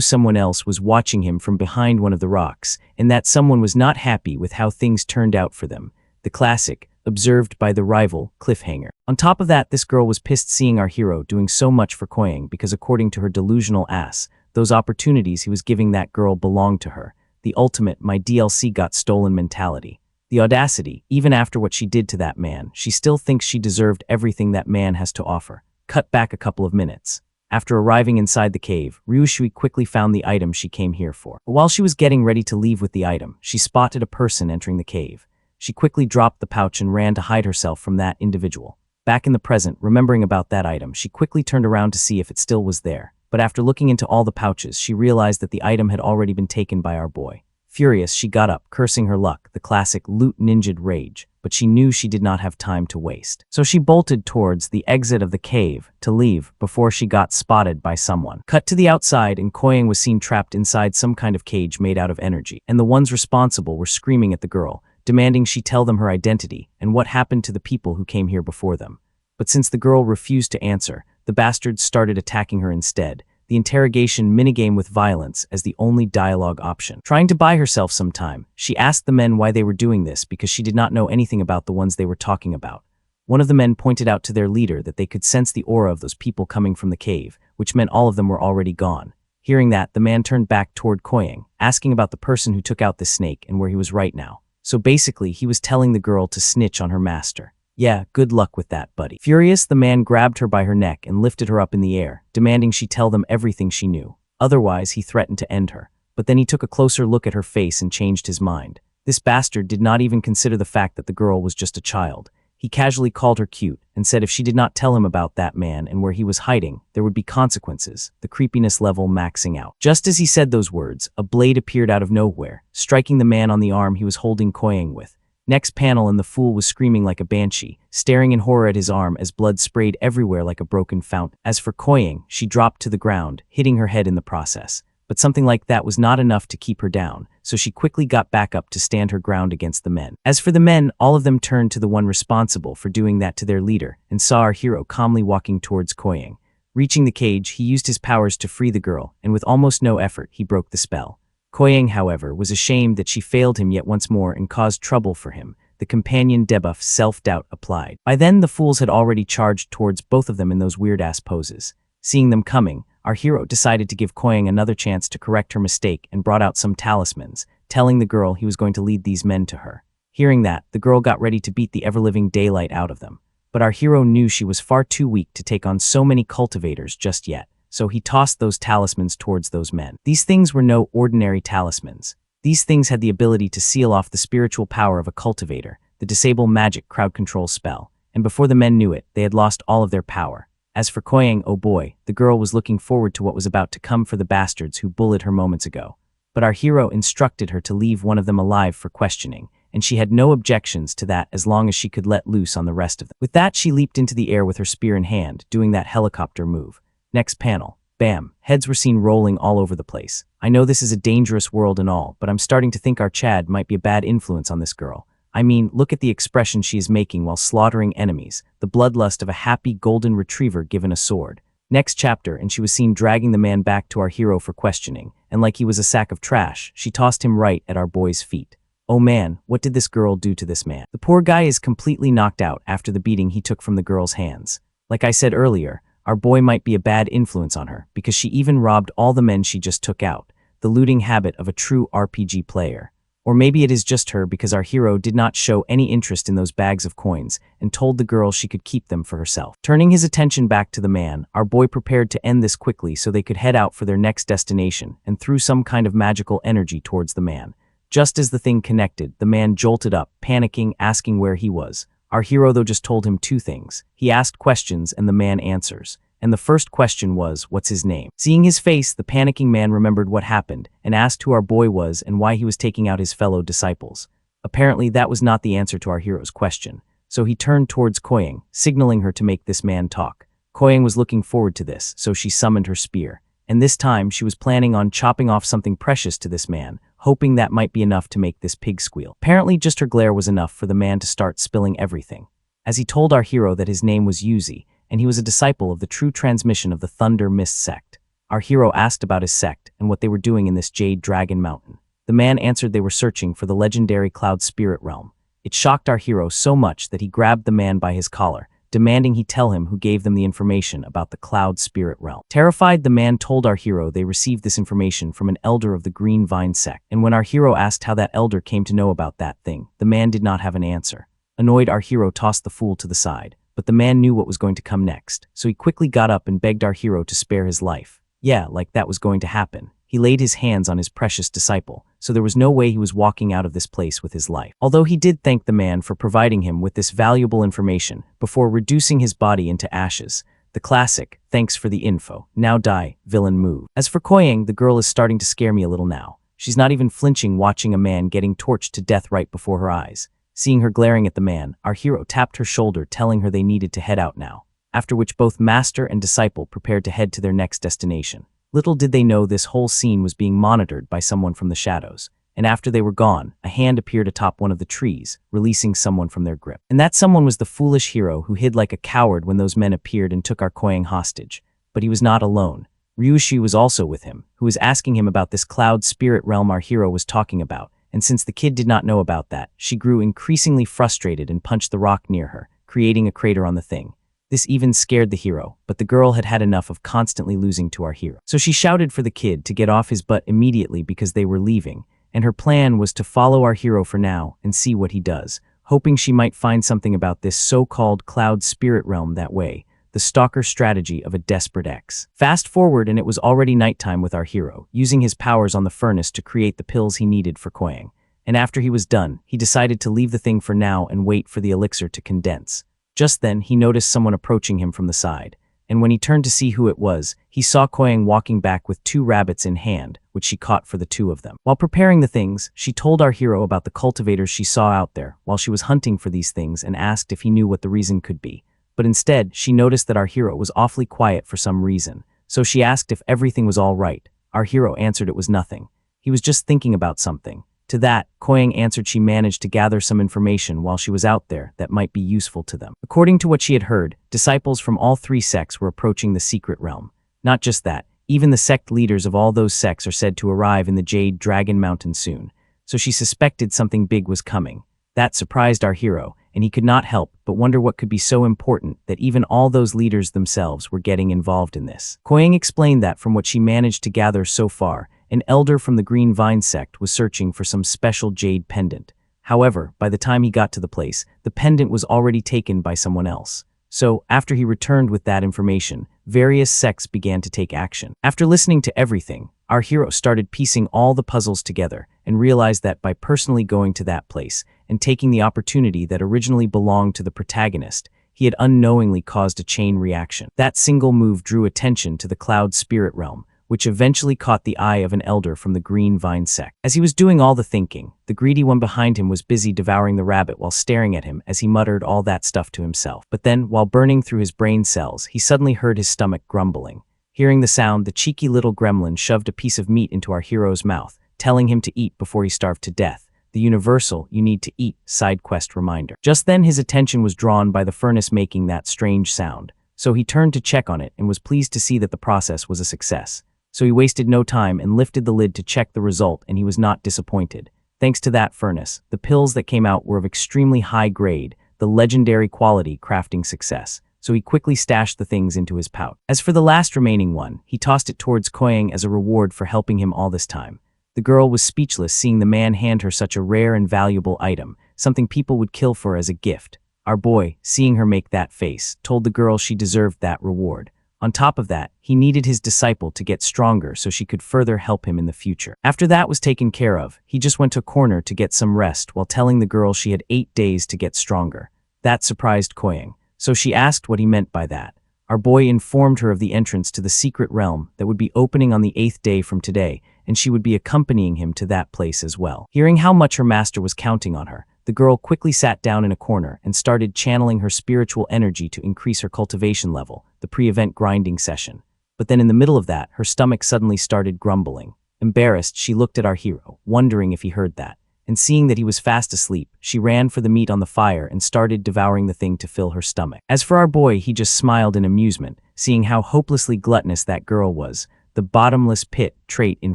Speaker 1: someone else was watching him from behind one of the rocks, and that someone was not happy with how things turned out for them. The classic, observed by the rival, cliffhanger. On top of that, this girl was pissed seeing our hero doing so much for Koyang because according to her delusional ass, those opportunities he was giving that girl belonged to her. The ultimate my DLC got stolen mentality. The audacity, even after what she did to that man, she still thinks she deserved everything that man has to offer. Cut back a couple of minutes. After arriving inside the cave, Ryushui quickly found the item she came here for. But while she was getting ready to leave with the item, she spotted a person entering the cave. She quickly dropped the pouch and ran to hide herself from that individual. Back in the present, remembering about that item, she quickly turned around to see if it still was there. But after looking into all the pouches, she realized that the item had already been taken by our boy. Furious, she got up, cursing her luck, the classic loot ninja'd rage, but she knew she did not have time to waste. So she bolted towards the exit of the cave to leave before she got spotted by someone. Cut to the outside, and Koyang was seen trapped inside some kind of cage made out of energy, and the ones responsible were screaming at the girl, demanding she tell them her identity and what happened to the people who came here before them. But since the girl refused to answer, the bastards started attacking her instead, the interrogation minigame with violence as the only dialogue option. Trying to buy herself some time, she asked the men why they were doing this because she did not know anything about the ones they were talking about. One of the men pointed out to their leader that they could sense the aura of those people coming from the cave, which meant all of them were already gone. Hearing that, the man turned back toward Koyang, asking about the person who took out the snake and where he was right now. So basically, he was telling the girl to snitch on her master. Yeah, good luck with that, buddy. Furious, the man grabbed her by her neck and lifted her up in the air, demanding she tell them everything she knew. Otherwise, he threatened to end her. but then he took a closer look at her face and changed his mind. This bastard did not even consider the fact that the girl was just a child. He casually called her cute and said if she did not tell him about that man and where he was hiding, there would be consequences, the creepiness level maxing out. Just as he said those words, a blade appeared out of nowhere, striking the man on the arm he was holding Koyang with. Next panel and the fool was screaming like a banshee, staring in horror at his arm as blood sprayed everywhere like a broken fountain. As for Koyang, she dropped to the ground, hitting her head in the process. But something like that was not enough to keep her down, so she quickly got back up to stand her ground against the men. As for the men, all of them turned to the one responsible for doing that to their leader and saw our hero calmly walking towards Koyang. Reaching the cage, he used his powers to free the girl, and with almost no effort, he broke the spell. Koyang, however, was ashamed that she failed him yet once more and caused trouble for him. The companion debuff self-doubt applied. By then, the fools had already charged towards both of them in those weird-ass poses. Seeing them coming, our hero decided to give Koyang another chance to correct her mistake and brought out some talismans, telling the girl he was going to lead these men to her. Hearing that, the girl got ready to beat the ever-living daylight out of them. But our hero knew she was far too weak to take on so many cultivators just yet, so he tossed those talismans towards those men. These things were no ordinary talismans. These things had the ability to seal off the spiritual power of a cultivator, the disable magic crowd control spell, and before the men knew it, they had lost all of their power. As for Koyang, oh boy, the girl was looking forward to what was about to come for the bastards who bullied her moments ago. But our hero instructed her to leave one of them alive for questioning, and she had no objections to that as long as she could let loose on the rest of them. With that, she leaped into the air with her spear in hand, doing that helicopter move. Next panel. Bam. Heads were seen rolling all over the place. I know this is a dangerous world and all, but I'm starting to think our Chad might be a bad influence on this girl. I mean, look at the expression she is making while slaughtering enemies, the bloodlust of a happy golden retriever given a sword. Next chapter, and she was seen dragging the man back to our hero for questioning, and like he was a sack of trash, she tossed him right at our boy's feet. Oh man, what did this girl do to this man? The poor guy is completely knocked out after the beating he took from the girl's hands. Like I said earlier, our boy might be a bad influence on her, because she even robbed all the men she just took out, the looting habit of a true RPG player. Or maybe it is just her because our hero did not show any interest in those bags of coins and told the girl she could keep them for herself. Turning his attention back to the man, our boy prepared to end this quickly so they could head out for their next destination and threw some kind of magical energy towards the man. Just as the thing connected, the man jolted up, panicking, asking where he was. Our hero, though, just told him two things. He asked questions and the man answers. And the first question was, what's his name? Seeing his face, the panicking man remembered what happened and asked who our boy was and why he was taking out his fellow disciples. Apparently, that was not the answer to our hero's question. So he turned towards Koyang, signaling her to make this man talk. Koyang was looking forward to this, so she summoned her spear. And this time, she was planning on chopping off something precious to this man, hoping that might be enough to make this pig squeal. Apparently, just her glare was enough for the man to start spilling everything. As he told our hero that his name was Yuzi, and he was a disciple of the true transmission of the Thunder Mist sect. Our hero asked about his sect and what they were doing in this Jade Dragon Mountain. The man answered they were searching for the legendary Cloud Spirit Realm. It shocked our hero so much that he grabbed the man by his collar, demanding he tell him who gave them the information about the Cloud Spirit Realm. Terrified, the man told our hero they received this information from an elder of the Green Vine sect, and when our hero asked how that elder came to know about that thing, the man did not have an answer. Annoyed, our hero tossed the fool to the side. But the man knew what was going to come next, so he quickly got up and begged our hero to spare his life. Yeah, like that was going to happen. He laid his hands on his precious disciple, so there was no way he was walking out of this place with his life. Although he did thank the man for providing him with this valuable information before reducing his body into ashes. The classic, thanks for the info, now die, villain move. As for Koyang, the girl is starting to scare me a little now. She's not even flinching watching a man getting torched to death right before her eyes. Seeing her glaring at the man, our hero tapped her shoulder telling her they needed to head out now, after which both master and disciple prepared to head to their next destination. Little did they know this whole scene was being monitored by someone from the shadows, and after they were gone, a hand appeared atop one of the trees, releasing someone from their grip. And that someone was the foolish hero who hid like a coward when those men appeared and took our Koyang hostage. But he was not alone. Ryushi was also with him, who was asking him about this cloud spirit realm our hero was talking about. And since the kid did not know about that, she grew increasingly frustrated and punched the rock near her, creating a crater on the thing. This even scared the hero, but the girl had had enough of constantly losing to our hero. So she shouted for the kid to get off his butt immediately because they were leaving, and her plan was to follow our hero for now and see what he does, hoping she might find something about this so-called cloud spirit realm that way. The the stalker strategy of a desperate ex. Fast forward and it was already nighttime with our hero, using his powers on the furnace to create the pills he needed for Koyang. And after he was done, he decided to leave the thing for now and wait for the elixir to condense. Just then, he noticed someone approaching him from the side. And when he turned to see who it was, he saw Koyang walking back with 2 rabbits in hand, which she caught for the 2 of them. While preparing the things, she told our hero about the cultivators she saw out there while she was hunting for these things and asked if he knew what the reason could be. But instead, she noticed that our hero was awfully quiet for some reason, so she asked if everything was all right. Our hero answered it was nothing. He was just thinking about something. To that, Koyang answered she managed to gather some information while she was out there that might be useful to them. According to what she had heard, disciples from all 3 sects were approaching the secret realm. Not just that, even the sect leaders of all those sects are said to arrive in the Jade Dragon Mountain soon, so she suspected something big was coming. That surprised our hero, and he could not help but wonder what could be so important that even all those leaders themselves were getting involved in this. Koyang explained that from what she managed to gather so far, an elder from the Green Vine sect was searching for some special jade pendant. However, by the time he got to the place, the pendant was already taken by someone else. So, after he returned with that information, various sects began to take action. After listening to everything, our hero started piecing all the puzzles together and realized that by personally going to that place and taking the opportunity that originally belonged to the protagonist, he had unknowingly caused a chain reaction. That single move drew attention to the cloud spirit realm, which eventually caught the eye of an elder from the Green Vine sect. As he was doing all the thinking, the greedy one behind him was busy devouring the rabbit while staring at him as he muttered all that stuff to himself. But then, while burning through his brain cells, he suddenly heard his stomach grumbling. Hearing the sound, the cheeky little gremlin shoved a piece of meat into our hero's mouth, telling him to eat before he starved to death. The universal "you need to eat" side quest reminder. Just then his attention was drawn by the furnace making that strange sound, so he turned to check on it and was pleased to see that the process was a success. So he wasted no time and lifted the lid to check the result, and he was not disappointed. Thanks to that furnace, the pills that came out were of extremely high grade, the legendary quality crafting success, so he quickly stashed the things into his pouch. As for the last remaining one, he tossed it towards Koyang as a reward for helping him all this time. The girl was speechless seeing the man hand her such a rare and valuable item, something people would kill for as a gift. Our boy, seeing her make that face, told the girl she deserved that reward. On top of that, he needed his disciple to get stronger so she could further help him in the future. After that was taken care of, he just went to a corner to get some rest while telling the girl she had 8 days to get stronger. That surprised Koyang, so she asked what he meant by that. Our boy informed her of the entrance to the secret realm that would be opening on the 8th day from today, and she would be accompanying him to that place as well. Hearing how much her master was counting on her, the girl quickly sat down in a corner and started channeling her spiritual energy to increase her cultivation level, the pre-event grinding session. But then in the middle of that, her stomach suddenly started grumbling. Embarrassed, she looked at our hero, wondering if he heard that. And seeing that he was fast asleep, she ran for the meat on the fire and started devouring the thing to fill her stomach. As for our boy, he just smiled in amusement, seeing how hopelessly gluttonous that girl was, the bottomless pit trait in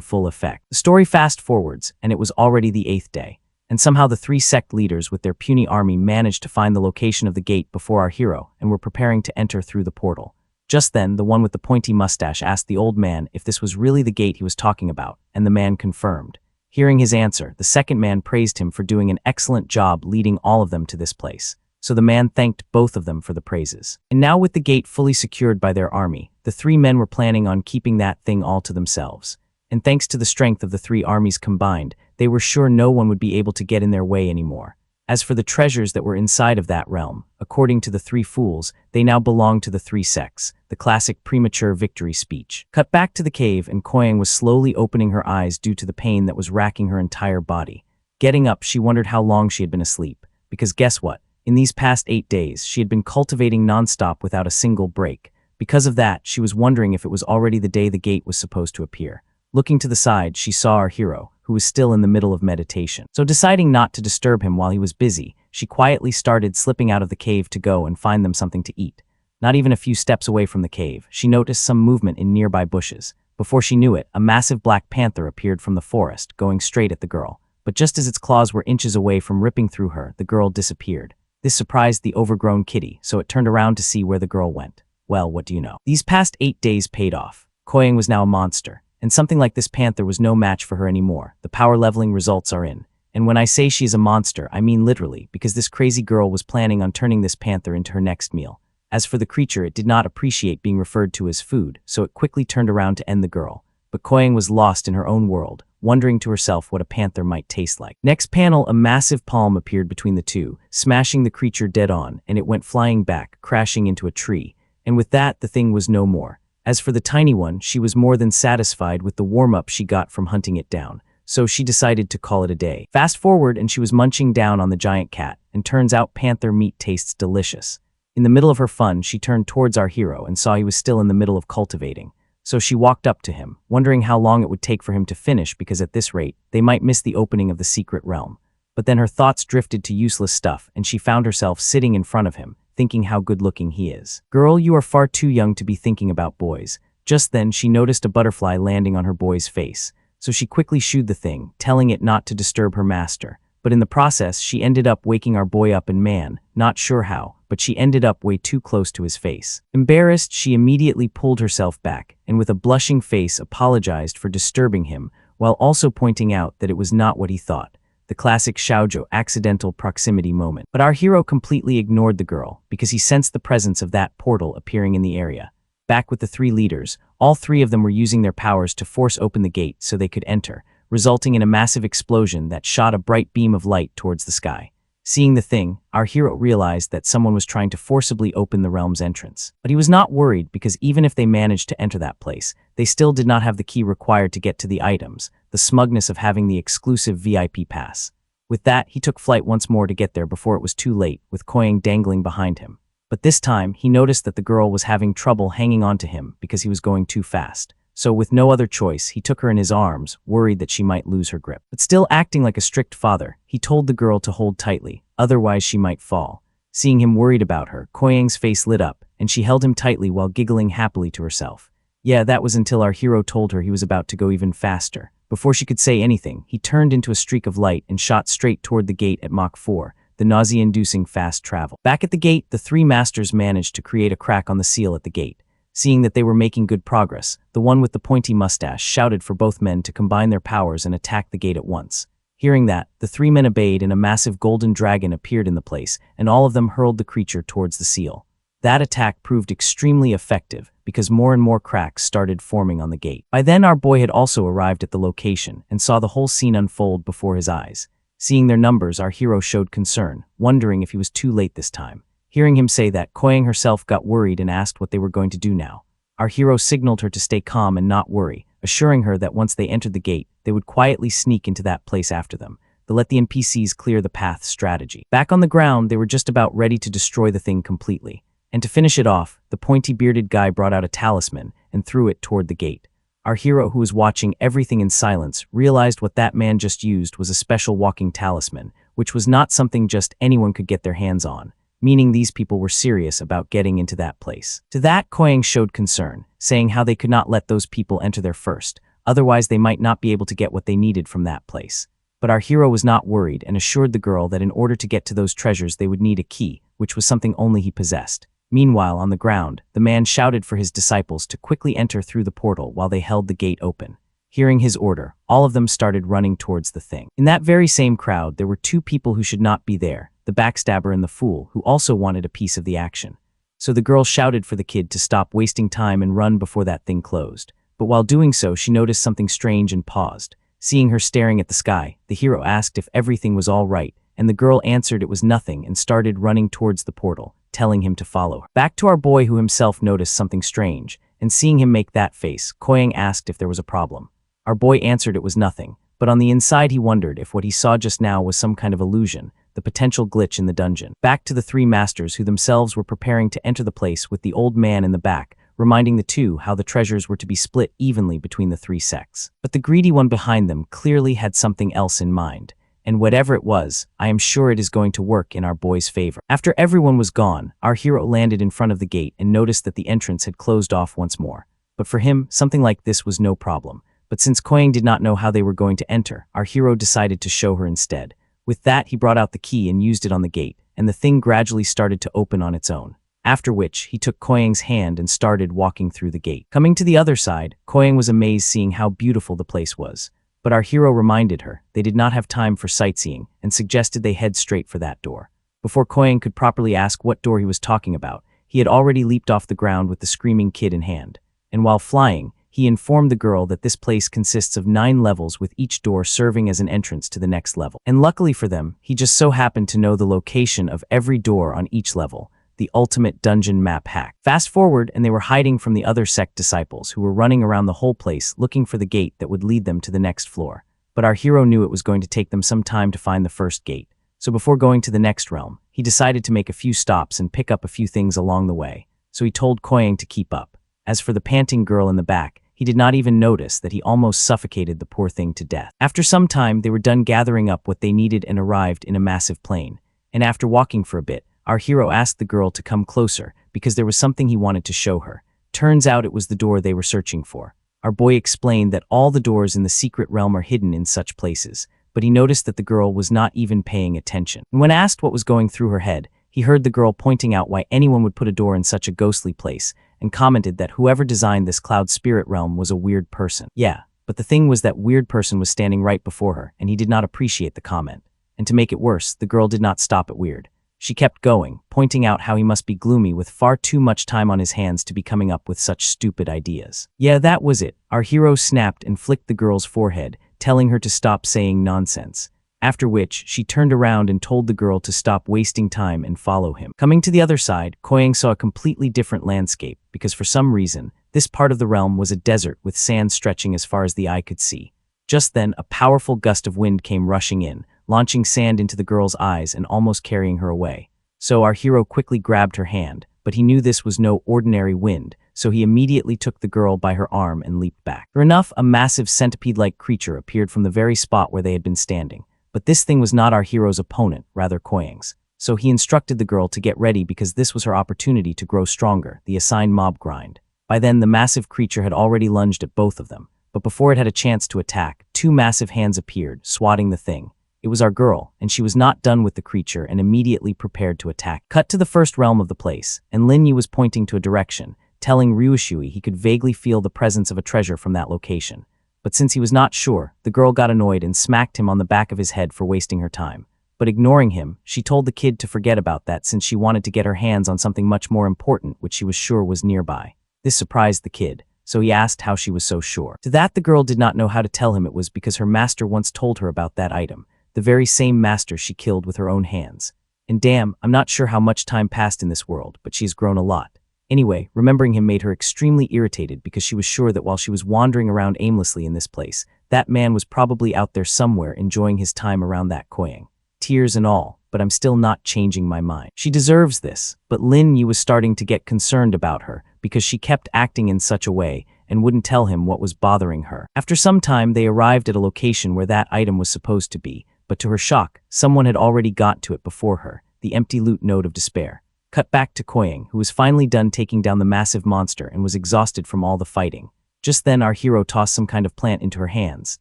Speaker 1: full effect. The story fast forwards, and it was already the 8th day. And somehow the 3 sect leaders with their puny army managed to find the location of the gate before our hero and were preparing to enter through the portal. Just then, the one with the pointy mustache asked the old man if this was really the gate he was talking about, and the man confirmed. Hearing his answer, the second man praised him for doing an excellent job leading all of them to this place. So the man thanked both of them for the praises. And now with the gate fully secured by their army, the 3 men were planning on keeping that thing all to themselves. And thanks to the strength of the 3 armies combined, they were sure no one would be able to get in their way anymore. As for the treasures that were inside of that realm, according to the 3 fools, they now belonged to the 3 sects, the classic premature victory speech. Cut back to the cave, and Koyang was slowly opening her eyes due to the pain that was racking her entire body. Getting up, she wondered how long she had been asleep, because guess what? In these past 8 days, she had been cultivating non-stop without a single break. Because of that, she was wondering if it was already the day the gate was supposed to appear. Looking to the side, she saw our hero, who was still in the middle of meditation. So deciding not to disturb him while he was busy, she quietly started slipping out of the cave to go and find them something to eat. Not even a few steps away from the cave, she noticed some movement in nearby bushes. Before she knew it, a massive black panther appeared from the forest, going straight at the girl. But just as its claws were inches away from ripping through her, the girl disappeared. This surprised the overgrown kitty, so it turned around to see where the girl went. Well, what do you know? These past 8 days paid off. Koyang was now a monster. And something like this panther was no match for her anymore. The power leveling results are in. And when I say she's a monster, I mean literally, because this crazy girl was planning on turning this panther into her next meal. As for the creature, it did not appreciate being referred to as food, so it quickly turned around to end the girl. But Koyang was lost in her own world, wondering to herself what a panther might taste like. Next panel, a massive palm appeared between the two, smashing the creature dead on, and it went flying back, crashing into a tree. And with that, the thing was no more. As for the tiny one, she was more than satisfied with the warm-up she got from hunting it down, so she decided to call it a day. Fast forward, and she was munching down on the giant cat, and turns out panther meat tastes delicious. In the middle of her fun, she turned towards our hero and saw he was still in the middle of cultivating. So she walked up to him, wondering how long it would take for him to finish because at this rate, they might miss the opening of the secret realm. But then her thoughts drifted to useless stuff and she found herself sitting in front of him, thinking how good-looking he is. "Girl, you are far too young to be thinking about boys." Just then, she noticed a butterfly landing on her boy's face. So she quickly shooed the thing, telling it not to disturb her master. But in the process, she ended up waking our boy up, and man, not sure how, but she ended up way too close to his face. Embarrassed, she immediately pulled herself back, and with a blushing face apologized for disturbing him, while also pointing out that it was not what he thought. The classic shoujo accidental proximity moment. But our hero completely ignored the girl, because he sensed the presence of that portal appearing in the area. Back with the three leaders, all three of them were using their powers to force open the gate so they could enter, resulting in a massive explosion that shot a bright beam of light towards the sky. Seeing the thing, our hero realized that someone was trying to forcibly open the realm's entrance. But he was not worried because even if they managed to enter that place, they still did not have the key required to get to the items, the smugness of having the exclusive VIP pass. With that, he took flight once more to get there before it was too late, with Koyang dangling behind him. But this time, he noticed that the girl was having trouble hanging on to him because he was going too fast. So with no other choice, he took her in his arms, worried that she might lose her grip. But still acting like a strict father, he told the girl to hold tightly, otherwise she might fall. Seeing him worried about her, Koyang's face lit up, and she held him tightly while giggling happily to herself. Yeah, that was until our hero told her he was about to go even faster. Before she could say anything, he turned into a streak of light and shot straight toward the gate at Mach 4, the nausea-inducing fast travel. Back at the gate, the three masters managed to create a crack on the seal at the gate. Seeing that they were making good progress, the one with the pointy mustache shouted for both men to combine their powers and attack the gate at once. Hearing that, the three men obeyed and a massive golden dragon appeared in the place, and all of them hurled the creature towards the seal. That attack proved extremely effective because more and more cracks started forming on the gate. By then, our boy had also arrived at the location and saw the whole scene unfold before his eyes. Seeing their numbers, our hero showed concern, wondering if he was too late this time. Hearing him say that, Koyang herself got worried and asked what they were going to do now. Our hero signaled her to stay calm and not worry, assuring her that once they entered the gate, they would quietly sneak into that place after them, the let the NPCs clear the path strategy. Back on the ground, they were just about ready to destroy the thing completely. And to finish it off, the pointy-bearded guy brought out a talisman and threw it toward the gate. Our hero, who was watching everything in silence, realized what that man just used was a special walking talisman, which was not something just anyone could get their hands on, meaning these people were serious about getting into that place. To that, Koyang showed concern, saying how they could not let those people enter there first, otherwise they might not be able to get what they needed from that place. But our hero was not worried and assured the girl that in order to get to those treasures they would need a key, which was something only he possessed. Meanwhile, on the ground, the man shouted for his disciples to quickly enter through the portal while they held the gate open. Hearing his order, all of them started running towards the thing. In that very same crowd, there were two people who should not be there, the backstabber and the fool, who also wanted a piece of the action. So the girl shouted for the kid to stop wasting time and run before that thing closed. But while doing so, she noticed something strange and paused. Seeing her staring at the sky, the hero asked if everything was all right, and the girl answered it was nothing and started running towards the portal, telling him to follow her. Back to our boy, who himself noticed something strange, and seeing him make that face, Koyang asked if there was a problem. Our boy answered it was nothing, but on the inside he wondered if what he saw just now was some kind of illusion, the potential glitch in the dungeon. Back to the three masters, who themselves were preparing to enter the place with the old man in the back, reminding the two how the treasures were to be split evenly between the three sects. But the greedy one behind them clearly had something else in mind. And whatever it was, I am sure it is going to work in our boy's favor. After everyone was gone, our hero landed in front of the gate and noticed that the entrance had closed off once more. But for him, something like this was no problem. But since Koyang did not know how they were going to enter, our hero decided to show her instead. With that, he brought out the key and used it on the gate, and the thing gradually started to open on its own. After which, he took Koyang's hand and started walking through the gate. Coming to the other side, Koyang was amazed seeing how beautiful the place was. But our hero reminded her they did not have time for sightseeing and suggested they head straight for that door. Before Koyang could properly ask what door he was talking about, he had already leaped off the ground with the screaming kid in hand. And while flying, he informed the girl that this place consists of 9 levels with each door serving as an entrance to the next level. And luckily for them, he just so happened to know the location of every door on each level, the ultimate dungeon map hack. Fast forward, and they were hiding from the other sect disciples who were running around the whole place looking for the gate that would lead them to the next floor. But our hero knew it was going to take them some time to find the first gate. So before going to the next realm, he decided to make a few stops and pick up a few things along the way. So he told Koyang to keep up. As for the panting girl in the back, he did not even notice that he almost suffocated the poor thing to death. After some time, they were done gathering up what they needed and arrived in a massive plain. And after walking for a bit, our hero asked the girl to come closer because there was something he wanted to show her. Turns out it was the door they were searching for. Our boy explained that all the doors in the secret realm are hidden in such places, but he noticed that the girl was not even paying attention. And when asked what was going through her head, he heard the girl pointing out why anyone would put a door in such a ghostly place, and commented that whoever designed this cloud spirit realm was a weird person. Yeah, but the thing was that weird person was standing right before her, and he did not appreciate the comment. And to make it worse, the girl did not stop at weird. She kept going, pointing out how he must be gloomy with far too much time on his hands to be coming up with such stupid ideas. Yeah, that was it. Our hero snapped and flicked the girl's forehead, telling her to stop saying nonsense. After which, she turned around and told the girl to stop wasting time and follow him. Coming to the other side, Koyang saw a completely different landscape because for some reason, this part of the realm was a desert with sand stretching as far as the eye could see. Just then, a powerful gust of wind came rushing in, launching sand into the girl's eyes and almost carrying her away. So our hero quickly grabbed her hand, but he knew this was no ordinary wind, so he immediately took the girl by her arm and leaped back. Sure enough, a massive centipede-like creature appeared from the very spot where they had been standing. But this thing was not our hero's opponent, rather Koyang's. So he instructed the girl to get ready because this was her opportunity to grow stronger, the assigned mob grind. By then, the massive creature had already lunged at both of them. But before it had a chance to attack, 2 massive hands appeared, swatting the thing. It was our girl, and she was not done with the creature and immediately prepared to attack. Cut to the first realm of the place, and Lin Yi was pointing to a direction, telling Ryushui he could vaguely feel the presence of a treasure from that location. But since he was not sure, the girl got annoyed and smacked him on the back of his head for wasting her time. But ignoring him, she told the kid to forget about that since she wanted to get her hands on something much more important which she was sure was nearby. This surprised the kid, so he asked how she was so sure. To that the girl did not know how to tell him it was because her master once told her about that item, the very same master she killed with her own hands. And damn, I'm not sure how much time passed in this world, but she's grown a lot. Anyway, remembering him made her extremely irritated because she was sure that while she was wandering around aimlessly in this place, that man was probably out there somewhere enjoying his time around that Koyang. Tears and all, but I'm still not changing my mind. She deserves this, but Lin Yi was starting to get concerned about her because she kept acting in such a way and wouldn't tell him what was bothering her. After some time, they arrived at a location where that item was supposed to be, but to her shock, someone had already got to it before her, the empty loot note of despair. Cut back to Koyang, who was finally done taking down the massive monster and was exhausted from all the fighting. Just then our hero tossed some kind of plant into her hands,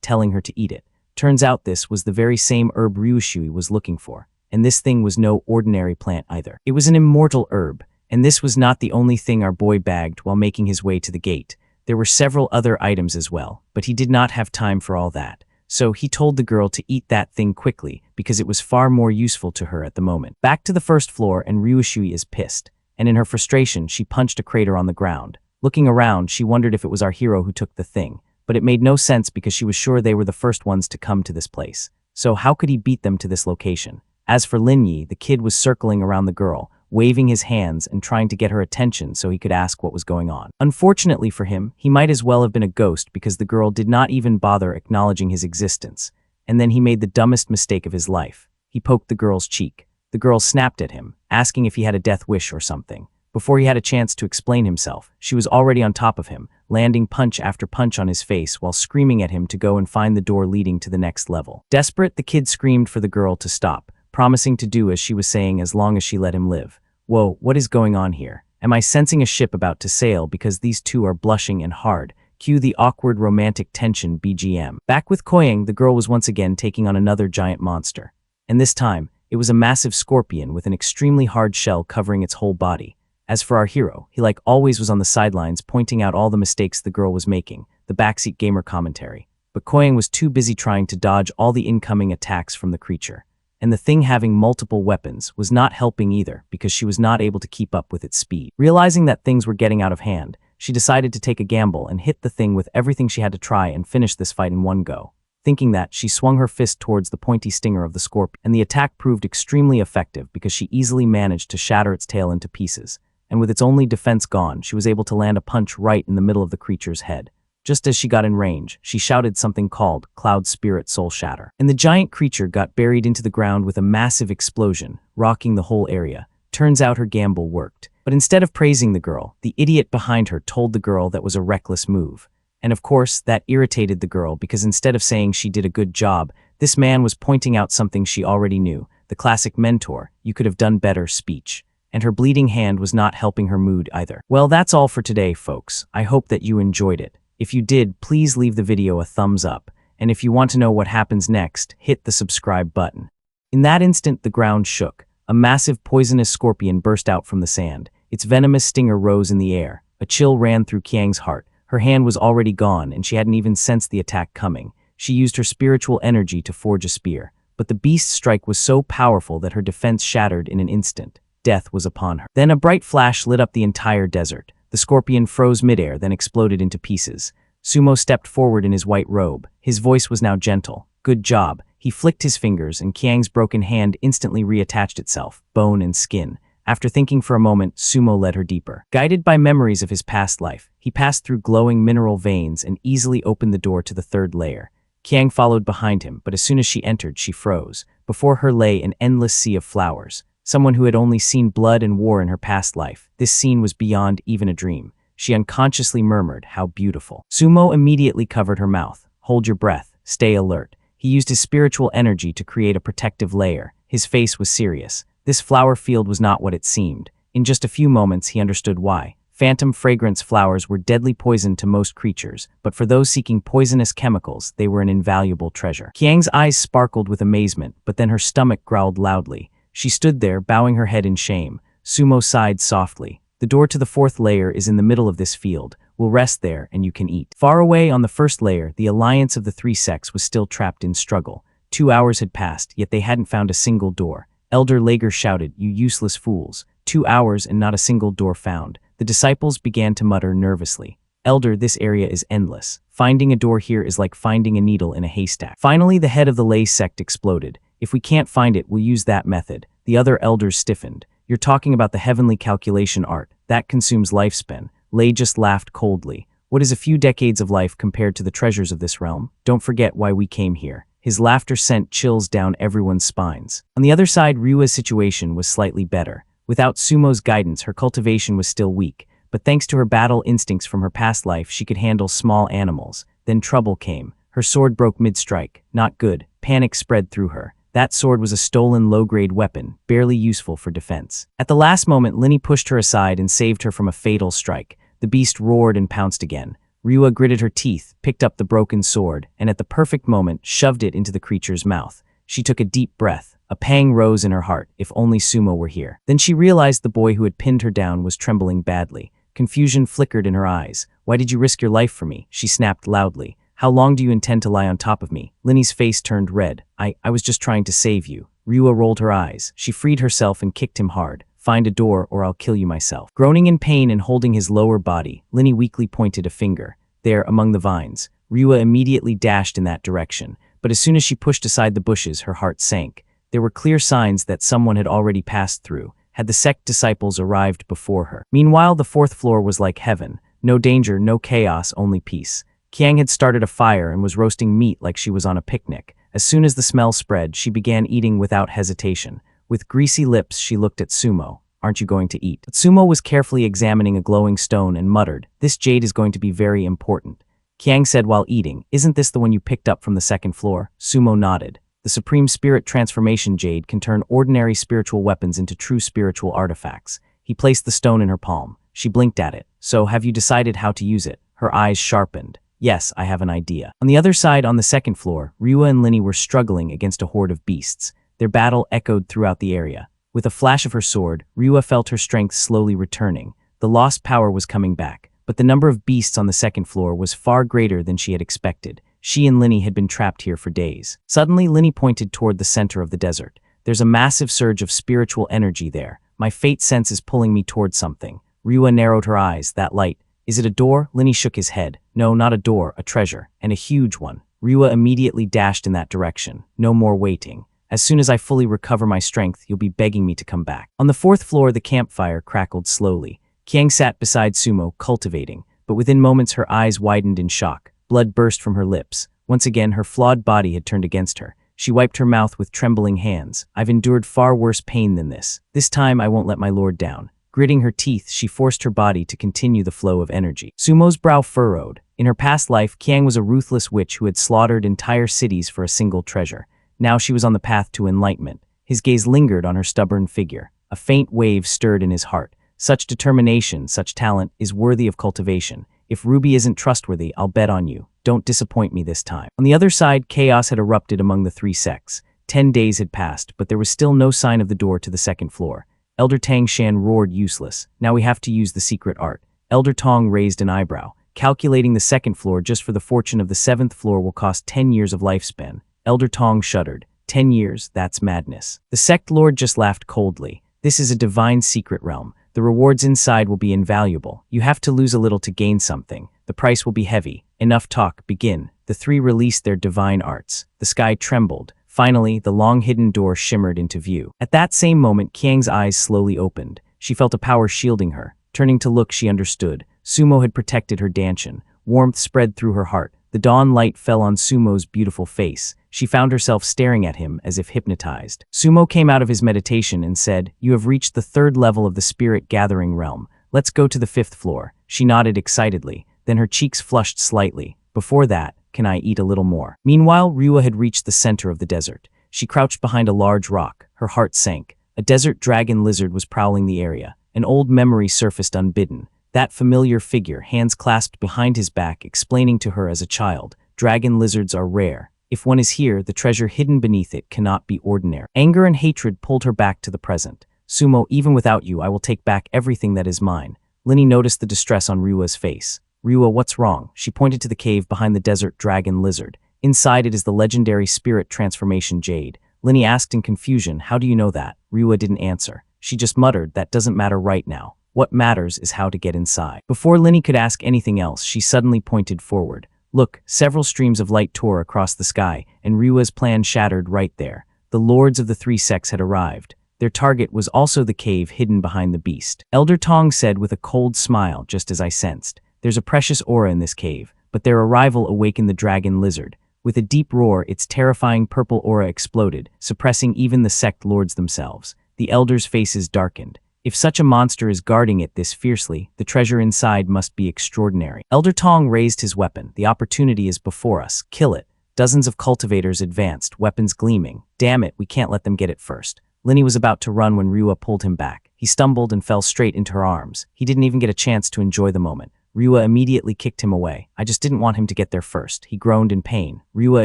Speaker 1: telling her to eat it. Turns out this was the very same herb Ryushui was looking for, and this thing was no ordinary plant either. It was an immortal herb, and this was not the only thing our boy bagged while making his way to the gate. There were several other items as well, but he did not have time for all that. So he told the girl to eat that thing quickly because it was far more useful to her at the moment. Back to the first floor, and Ryushui is pissed, and in her frustration she punched a crater on the ground. Looking around, she wondered if it was our hero who took the thing, but it made no sense because she was sure they were the first ones to come to this place. So how could he beat them to this location? As for Lin Yi, the kid was circling around the girl, waving his hands and trying to get her attention so he could ask what was going on. Unfortunately for him, he might as well have been a ghost because the girl did not even bother acknowledging his existence. And then he made the dumbest mistake of his life. He poked the girl's cheek. The girl snapped at him, asking if he had a death wish or something. Before he had a chance to explain himself, she was already on top of him, landing punch after punch on his face while screaming at him to go and find the door leading to the next level. Desperate, the kid screamed for the girl to stop, promising to do as she was saying as long as she let him live. Whoa, what is going on here? Am I sensing a ship about to sail because these two are blushing and hard? Cue the awkward romantic tension BGM. Back with Koyang, the girl was once again taking on another giant monster. And this time, it was a massive scorpion with an extremely hard shell covering its whole body. As for our hero, he like always was on the sidelines pointing out all the mistakes the girl was making, the backseat gamer commentary. But Koyang was too busy trying to dodge all the incoming attacks from the creature. and the thing having multiple weapons was not helping either because she was not able to keep up with its speed. Realizing that things were getting out of hand, she decided to take a gamble and hit the thing with everything she had to try and finish this fight in one go. Thinking that, she swung her fist towards the pointy stinger of the scorpion, and the attack proved extremely effective because she easily managed to shatter its tail into pieces. And with its only defense gone, she was able to land a punch right in the middle of the creature's head. Just as she got in range, she shouted something called Cloud Spirit Soul Shatter. And the giant creature got buried into the ground with a massive explosion, rocking the whole area. Turns out her gamble worked. But instead of praising the girl, the idiot behind her told the girl that was a reckless move. And of course, that irritated the girl because instead of saying she did a good job, this man was pointing out something she already knew, the classic mentor, you could have done better speech. And her bleeding hand was not helping her mood either. Well, that's all for today, folks. I hope that you enjoyed it. If you did, please leave the video a thumbs up. And if you want to know what happens next, hit the subscribe button. In that instant, the ground shook. A massive poisonous scorpion burst out from the sand. Its venomous stinger rose in the air. A chill ran through Qiang's heart. Her hand was already gone, and she hadn't even sensed the attack coming. She used her spiritual energy to forge a spear. But the beast's strike was so powerful that her defense shattered in an instant. Death was upon her. Then a bright flash lit up the entire desert. The scorpion froze midair, then exploded into pieces. Sumo stepped forward in his white robe. His voice was now gentle. Good job. He flicked his fingers, and Qiang's broken hand instantly reattached itself, bone and skin. After thinking for a moment, Sumo led her deeper. Guided by memories of his past life, he passed through glowing mineral veins and easily opened the door to the third layer. Qiang followed behind him, but as soon as she entered, she froze. Before her lay an endless sea of flowers. Someone who had only seen blood and war in her past life. This scene was beyond even a dream. She unconsciously murmured, "How beautiful." Sumo immediately covered her mouth. "Hold your breath. Stay alert." He used his spiritual energy to create a protective layer. His face was serious. This flower field was not what it seemed. In just a few moments, he understood why. Phantom fragrance flowers were deadly poison to most creatures, but for those seeking poisonous chemicals, they were an invaluable treasure. Qiang's eyes sparkled with amazement, but then her stomach growled loudly. She stood there, bowing her head in shame. Sumo sighed softly. "The door to the fourth layer is in the middle of this field. We'll rest there, and you can eat." Far away on the first layer, the alliance of the three sects was still trapped in struggle. 2 hours had passed, yet they hadn't found a single door. Elder Lager shouted, "You useless fools. 2 hours and not a single door found." The disciples began to mutter nervously. "Elder, this area is endless. Finding a door here is like finding a needle in a haystack." Finally, the head of the Lay sect exploded. "If we can't find it, we'll use that method." The other elders stiffened. "You're talking about the heavenly calculation art. That consumes lifespan." Lay just laughed coldly. "What is a few decades of life compared to the treasures of this realm? Don't forget why we came here." His laughter sent chills down everyone's spines. On the other side, Ryua's situation was slightly better. Without Sumo's guidance, her cultivation was still weak, but thanks to her battle instincts from her past life, she could handle small animals. Then trouble came. Her sword broke mid-strike. Not good. Panic spread through her. That sword was a stolen low-grade weapon, barely useful for defense. At the last moment, Linny pushed her aside and saved her from a fatal strike. The beast roared and pounced again. Ryua gritted her teeth, picked up the broken sword, and at the perfect moment, shoved it into the creature's mouth. She took a deep breath. A pang rose in her heart. If only Sumo were here. Then she realized the boy who had pinned her down was trembling badly. Confusion flickered in her eyes. "Why did you risk your life for me?" she snapped loudly. "How long do you intend to lie on top of me?" Linny's face turned red. I was just trying to save you." Ryua rolled her eyes. She freed herself and kicked him hard. "Find a door or I'll kill you myself." Groaning in pain and holding his lower body, Linny weakly pointed a finger. There, among the vines. Ryua immediately dashed in that direction, but as soon as she pushed aside the bushes, her heart sank. There were clear signs that someone had already passed through. Had the sect disciples arrived before her? Meanwhile, the fourth floor was like heaven. No danger, no chaos, only peace. Qiang had started a fire and was roasting meat like she was on a picnic. As soon as the smell spread, she began eating without hesitation. With greasy lips, she looked at Sumo. "Aren't you going to eat?" But Sumo was carefully examining a glowing stone and muttered, "This jade is going to be very important." Qiang said while eating, "Isn't this the one you picked up from the second floor?" Sumo nodded. The Supreme Spirit Transformation Jade can turn ordinary spiritual weapons into true spiritual artifacts. He placed the stone in her palm. She blinked at it. "So, have you decided how to use it?" Her eyes sharpened. "Yes, I have an idea." On the other side, on the second floor, Ryua and Linny were struggling against a horde of beasts. Their battle echoed throughout the area. With a flash of her sword, Ryua felt her strength slowly returning. The lost power was coming back, but the number of beasts on the second floor was far greater than she had expected. She and Linny had been trapped here for days. Suddenly, Linny pointed toward the center of the desert. There's a massive surge of spiritual energy there. My fate sense is pulling me towards something. Ryua narrowed her eyes. That light. Is it a door? Linny shook his head. No, not a door, a treasure, and a huge one. Ryua immediately dashed in that direction. No more waiting. As soon as I fully recover my strength, you'll be begging me to come back. On the fourth floor, the campfire crackled slowly. Kiang sat beside Sumo, cultivating, but within moments her eyes widened in shock. Blood burst from her lips. Once again, her flawed body had turned against her. She wiped her mouth with trembling hands. I've endured far worse pain than this. This time I won't let my lord down. Gritting her teeth, she forced her body to continue the flow of energy. Sumo's brow furrowed. In her past life, Kiang was a ruthless witch who had slaughtered entire cities for a single treasure. Now she was on the path to enlightenment. His gaze lingered on her stubborn figure. A faint wave stirred in his heart. Such determination, such talent, is worthy of cultivation. If Ruby isn't trustworthy, I'll bet on you. Don't disappoint me this time. On the other side, chaos had erupted among the three sects. 10 days had passed, but there was still no sign of the door to the second floor. Elder Tang Shan roared, useless. Now we have to use the secret art. Elder Tong raised an eyebrow. Calculating the second floor just for the fortune of the seventh floor will cost 10 years of lifespan. Elder Tong shuddered. 10 years, that's madness. The sect lord just laughed coldly. This is a divine secret realm. The rewards inside will be invaluable. You have to lose a little to gain something. The price will be heavy. Enough talk, begin. The three released their divine arts. The sky trembled. Finally, the long-hidden door shimmered into view. At that same moment, Kiang's eyes slowly opened. She felt a power shielding her. Turning to look, she understood. Sumo had protected her Danshin. Warmth spread through her heart. The dawn light fell on Sumo's beautiful face. She found herself staring at him as if hypnotized. Sumo came out of his meditation and said, "You have reached the third level of the spirit gathering realm. Let's go to the fifth floor." She nodded excitedly. Then her cheeks flushed slightly. "Before that, can I eat a little more?" Meanwhile, Ryua had reached the center of the desert. She crouched behind a large rock. Her heart sank. A desert dragon lizard was prowling the area. An old memory surfaced unbidden. That familiar figure, hands clasped behind his back, explaining to her as a child, dragon lizards are rare. If one is here, the treasure hidden beneath it cannot be ordinary. Anger and hatred pulled her back to the present. "Sumo, even without you, I will take back everything that is mine." Linny noticed the distress on Ryua's face. "Ryua, what's wrong?" She pointed to the cave behind the desert dragon lizard. Inside it is the legendary spirit transformation jade. Linny asked in confusion, "How do you know that?" Ryua didn't answer. She just muttered, "That doesn't matter right now. What matters is how to get inside." Before Linny could ask anything else, she suddenly pointed forward. Look, several streams of light tore across the sky, and Ryua's plan shattered right there. The lords of the three sects had arrived. Their target was also the cave hidden behind the beast. Elder Tong said with a cold smile, just as I sensed. There's a precious aura in this cave, but their arrival awakened the dragon lizard. With a deep roar, its terrifying purple aura exploded, suppressing even the sect lords themselves. The elders' faces darkened. If such a monster is guarding it this fiercely, the treasure inside must be extraordinary. Elder Tong raised his weapon. The opportunity is before us. Kill it. Dozens of cultivators advanced, weapons gleaming. Damn it, we can't let them get it first. Linny was about to run when Ryua pulled him back. He stumbled and fell straight into her arms. He didn't even get a chance to enjoy the moment. Ryua immediately kicked him away. "I just didn't want him to get there first." He groaned in pain. Ryua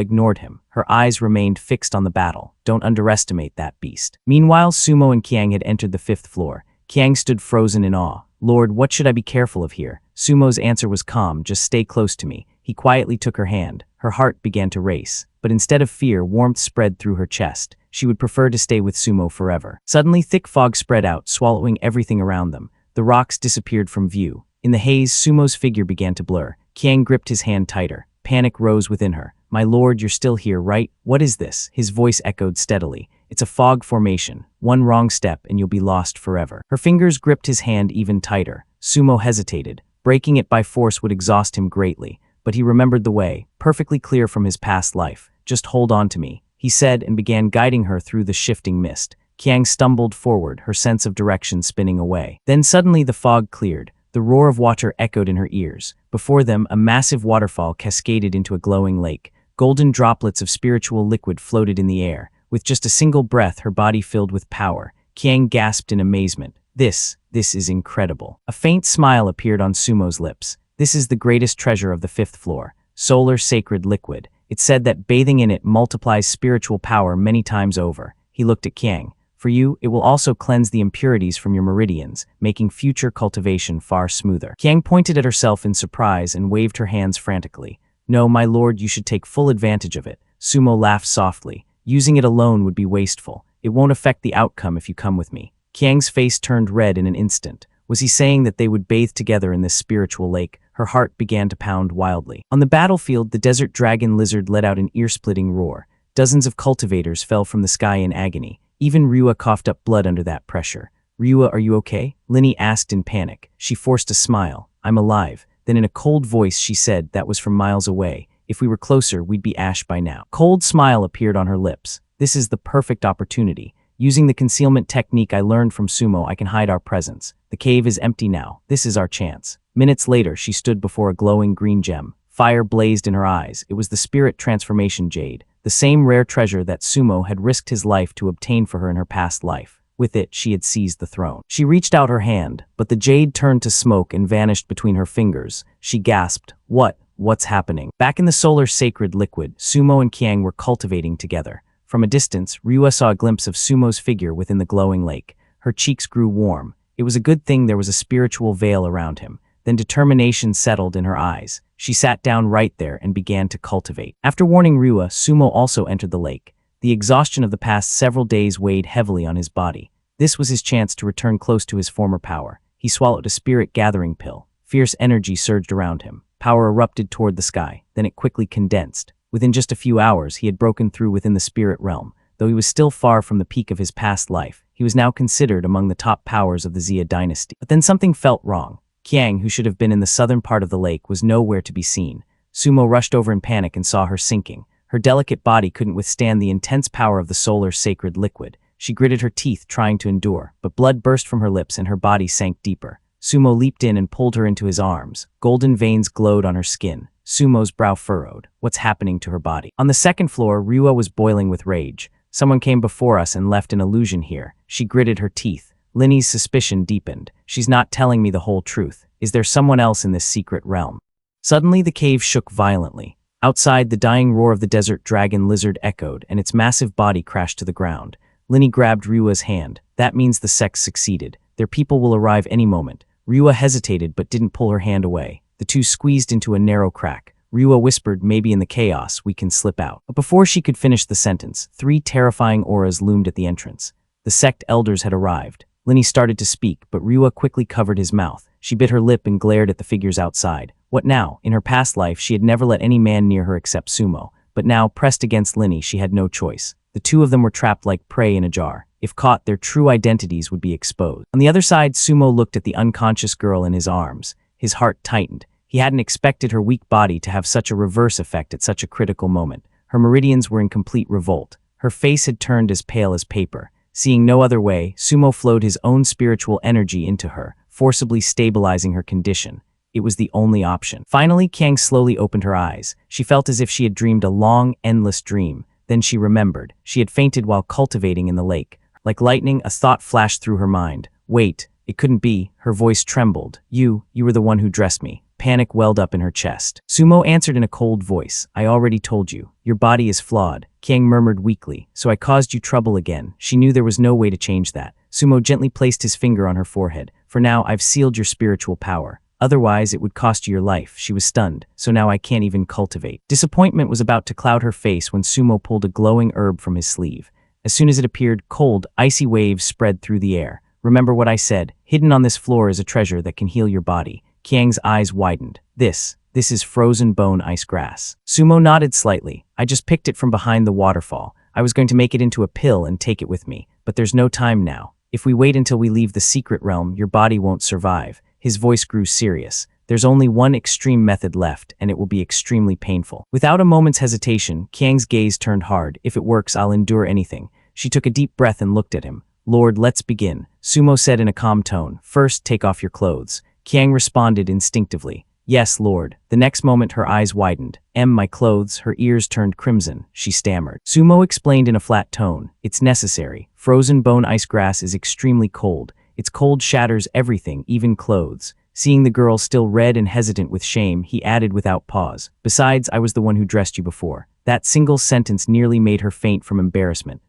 Speaker 1: ignored him. Her eyes remained fixed on the battle. Don't underestimate that beast. Meanwhile, Sumo and Kiang had entered the fifth floor. Kiang stood frozen in awe. "Lord, what should I be careful of here?" Sumo's answer was calm. "Just stay close to me." He quietly took her hand. Her heart began to race. But instead of fear, warmth spread through her chest. She would prefer to stay with Sumo forever. Suddenly, thick fog spread out, swallowing everything around them. The rocks disappeared from view. In the haze, Sumo's figure began to blur. Kiang gripped his hand tighter. Panic rose within her. "My lord, you're still here, right? What is this?" His voice echoed steadily. "It's a fog formation. One wrong step and you'll be lost forever." Her fingers gripped his hand even tighter. Sumo hesitated. Breaking it by force would exhaust him greatly. But he remembered the way, perfectly clear from his past life. "Just hold on to me," he said, and began guiding her through the shifting mist. Kiang stumbled forward, her sense of direction spinning away. Then suddenly the fog cleared. The roar of water echoed in her ears. Before them, a massive waterfall cascaded into a glowing lake. Golden droplets of spiritual liquid floated in the air. With just a single breath, her body filled with power. Kiang gasped in amazement. This is incredible." A faint smile appeared on Sumo's lips. "This is the greatest treasure of the fifth floor. Solar sacred liquid. It's said that bathing in it multiplies spiritual power many times over." He looked at Kiang. "For you, it will also cleanse the impurities from your meridians, making future cultivation far smoother." Kiang pointed at herself in surprise and waved her hands frantically. "No, my lord, you should take full advantage of it." Sumo laughed softly. "Using it alone would be wasteful. It won't affect the outcome if you come with me. Kiang's face turned red in an instant. Was he saying that they would bathe together in this spiritual lake? Her heart began to pound wildly. On the battlefield, the desert dragon lizard let out an ear-splitting roar. Dozens of cultivators fell from the sky in agony. Even Ryua coughed up blood under that pressure. Ryua, are you okay? Linny asked in panic. She forced a smile. I'm alive. Then in a cold voice she said that was from miles away. If we were closer, we'd be ash by now. Cold smile appeared on her lips. This is the perfect opportunity. Using the concealment technique I learned from Sumo, I can hide our presence. The cave is empty now. This is our chance. Minutes later, she stood before a glowing green gem. Fire blazed in her eyes. It was the spirit transformation jade, the same rare treasure that Sumo had risked his life to obtain for her in her past life. With it, she had seized the throne. She reached out her hand, but the jade turned to smoke and vanished between her fingers. She gasped, What's happening? Back in the solar sacred liquid, Sumo and Kiang were cultivating together. From a distance, Ryua saw a glimpse of Sumo's figure within the glowing lake. Her cheeks grew warm. It was a good thing there was a spiritual veil around him. Then determination settled in her eyes. She sat down right there and began to cultivate. After warning Ryua, Sumo also entered the lake. The exhaustion of the past several days weighed heavily on his body. This was his chance to return close to his former power. He swallowed a spirit gathering pill. Fierce energy surged around him. Power erupted toward the sky. Then it quickly condensed. Within just a few hours, he had broken through within the spirit realm. Though he was still far from the peak of his past life, he was now considered among the top powers of the Xia dynasty. But then something felt wrong. Kiang, who should have been in the southern part of the lake, was nowhere to be seen. Sumo rushed over in panic and saw her sinking. Her delicate body couldn't withstand the intense power of the solar sacred liquid. She gritted her teeth, trying to endure, but blood burst from her lips and her body sank deeper. Sumo leaped in and pulled her into his arms. Golden veins glowed on her skin. Sumo's brow furrowed. What's happening to her body? On the second floor, Ryua was boiling with rage. Someone came before us and left an illusion here. She gritted her teeth. Linny's suspicion deepened. She's not telling me the whole truth. Is there someone else in this secret realm? Suddenly, the cave shook violently. Outside, the dying roar of the desert dragon lizard echoed, and its massive body crashed to the ground. Linny grabbed Ryua's hand. That means the sect succeeded. Their people will arrive any moment. Ryua hesitated but didn't pull her hand away. The two squeezed into a narrow crack. Ryua whispered, maybe in the chaos, we can slip out. But before she could finish the sentence, 3 terrifying auras loomed at the entrance. The sect elders had arrived. Linny started to speak, but Ryua quickly covered his mouth. She bit her lip and glared at the figures outside. What now? In her past life, she had never let any man near her except Sumo. But now, pressed against Linny, she had no choice. The two of them were trapped like prey in a jar. If caught, their true identities would be exposed. On the other side, Sumo looked at the unconscious girl in his arms. His heart tightened. He hadn't expected her weak body to have such a reverse effect at such a critical moment. Her meridians were in complete revolt. Her face had turned as pale as paper. Seeing no other way, Sumo flowed his own spiritual energy into her, forcibly stabilizing her condition. It was the only option. Finally, Kiang slowly opened her eyes. She felt as if she had dreamed a long, endless dream. Then she remembered. She had fainted while cultivating in the lake. Like lightning, a thought flashed through her mind. Wait, it couldn't be. Her voice trembled. You were the one who dressed me. Panic welled up in her chest. Sumo answered in a cold voice. I already told you. Your body is flawed. Kiang murmured weakly. So I caused you trouble again. She knew there was no way to change that. Sumo gently placed his finger on her forehead. For now, I've sealed your spiritual power. Otherwise, it would cost you your life. She was stunned. So now I can't even cultivate. Disappointment was about to cloud her face when Sumo pulled a glowing herb from his sleeve. As soon as it appeared, cold, icy waves spread through the air. Remember what I said. Hidden on this floor is a treasure that can heal your body. Kiang's eyes widened. This is frozen bone ice grass. Sumo nodded slightly. I just picked it from behind the waterfall. I was going to make it into a pill and take it with me. But there's no time now. If we wait until we leave the secret realm, your body won't survive. His voice grew serious. There's only one extreme method left, and it will be extremely painful. Without a moment's hesitation, Kiang's gaze turned hard. If it works, I'll endure anything. She took a deep breath and looked at him. Lord, let's begin. Sumo said in a calm tone. First, take off your clothes. Kiang responded instinctively. Yes, Lord. The next moment her eyes widened. My clothes, her ears turned crimson. She stammered. Sumo explained in a flat tone. It's necessary. Frozen bone ice grass is extremely cold. Its cold shatters everything, even clothes. Seeing the girl still red and hesitant with shame, he added without pause. Besides, I was the one who dressed you before. That single sentence nearly made her faint from embarrassment.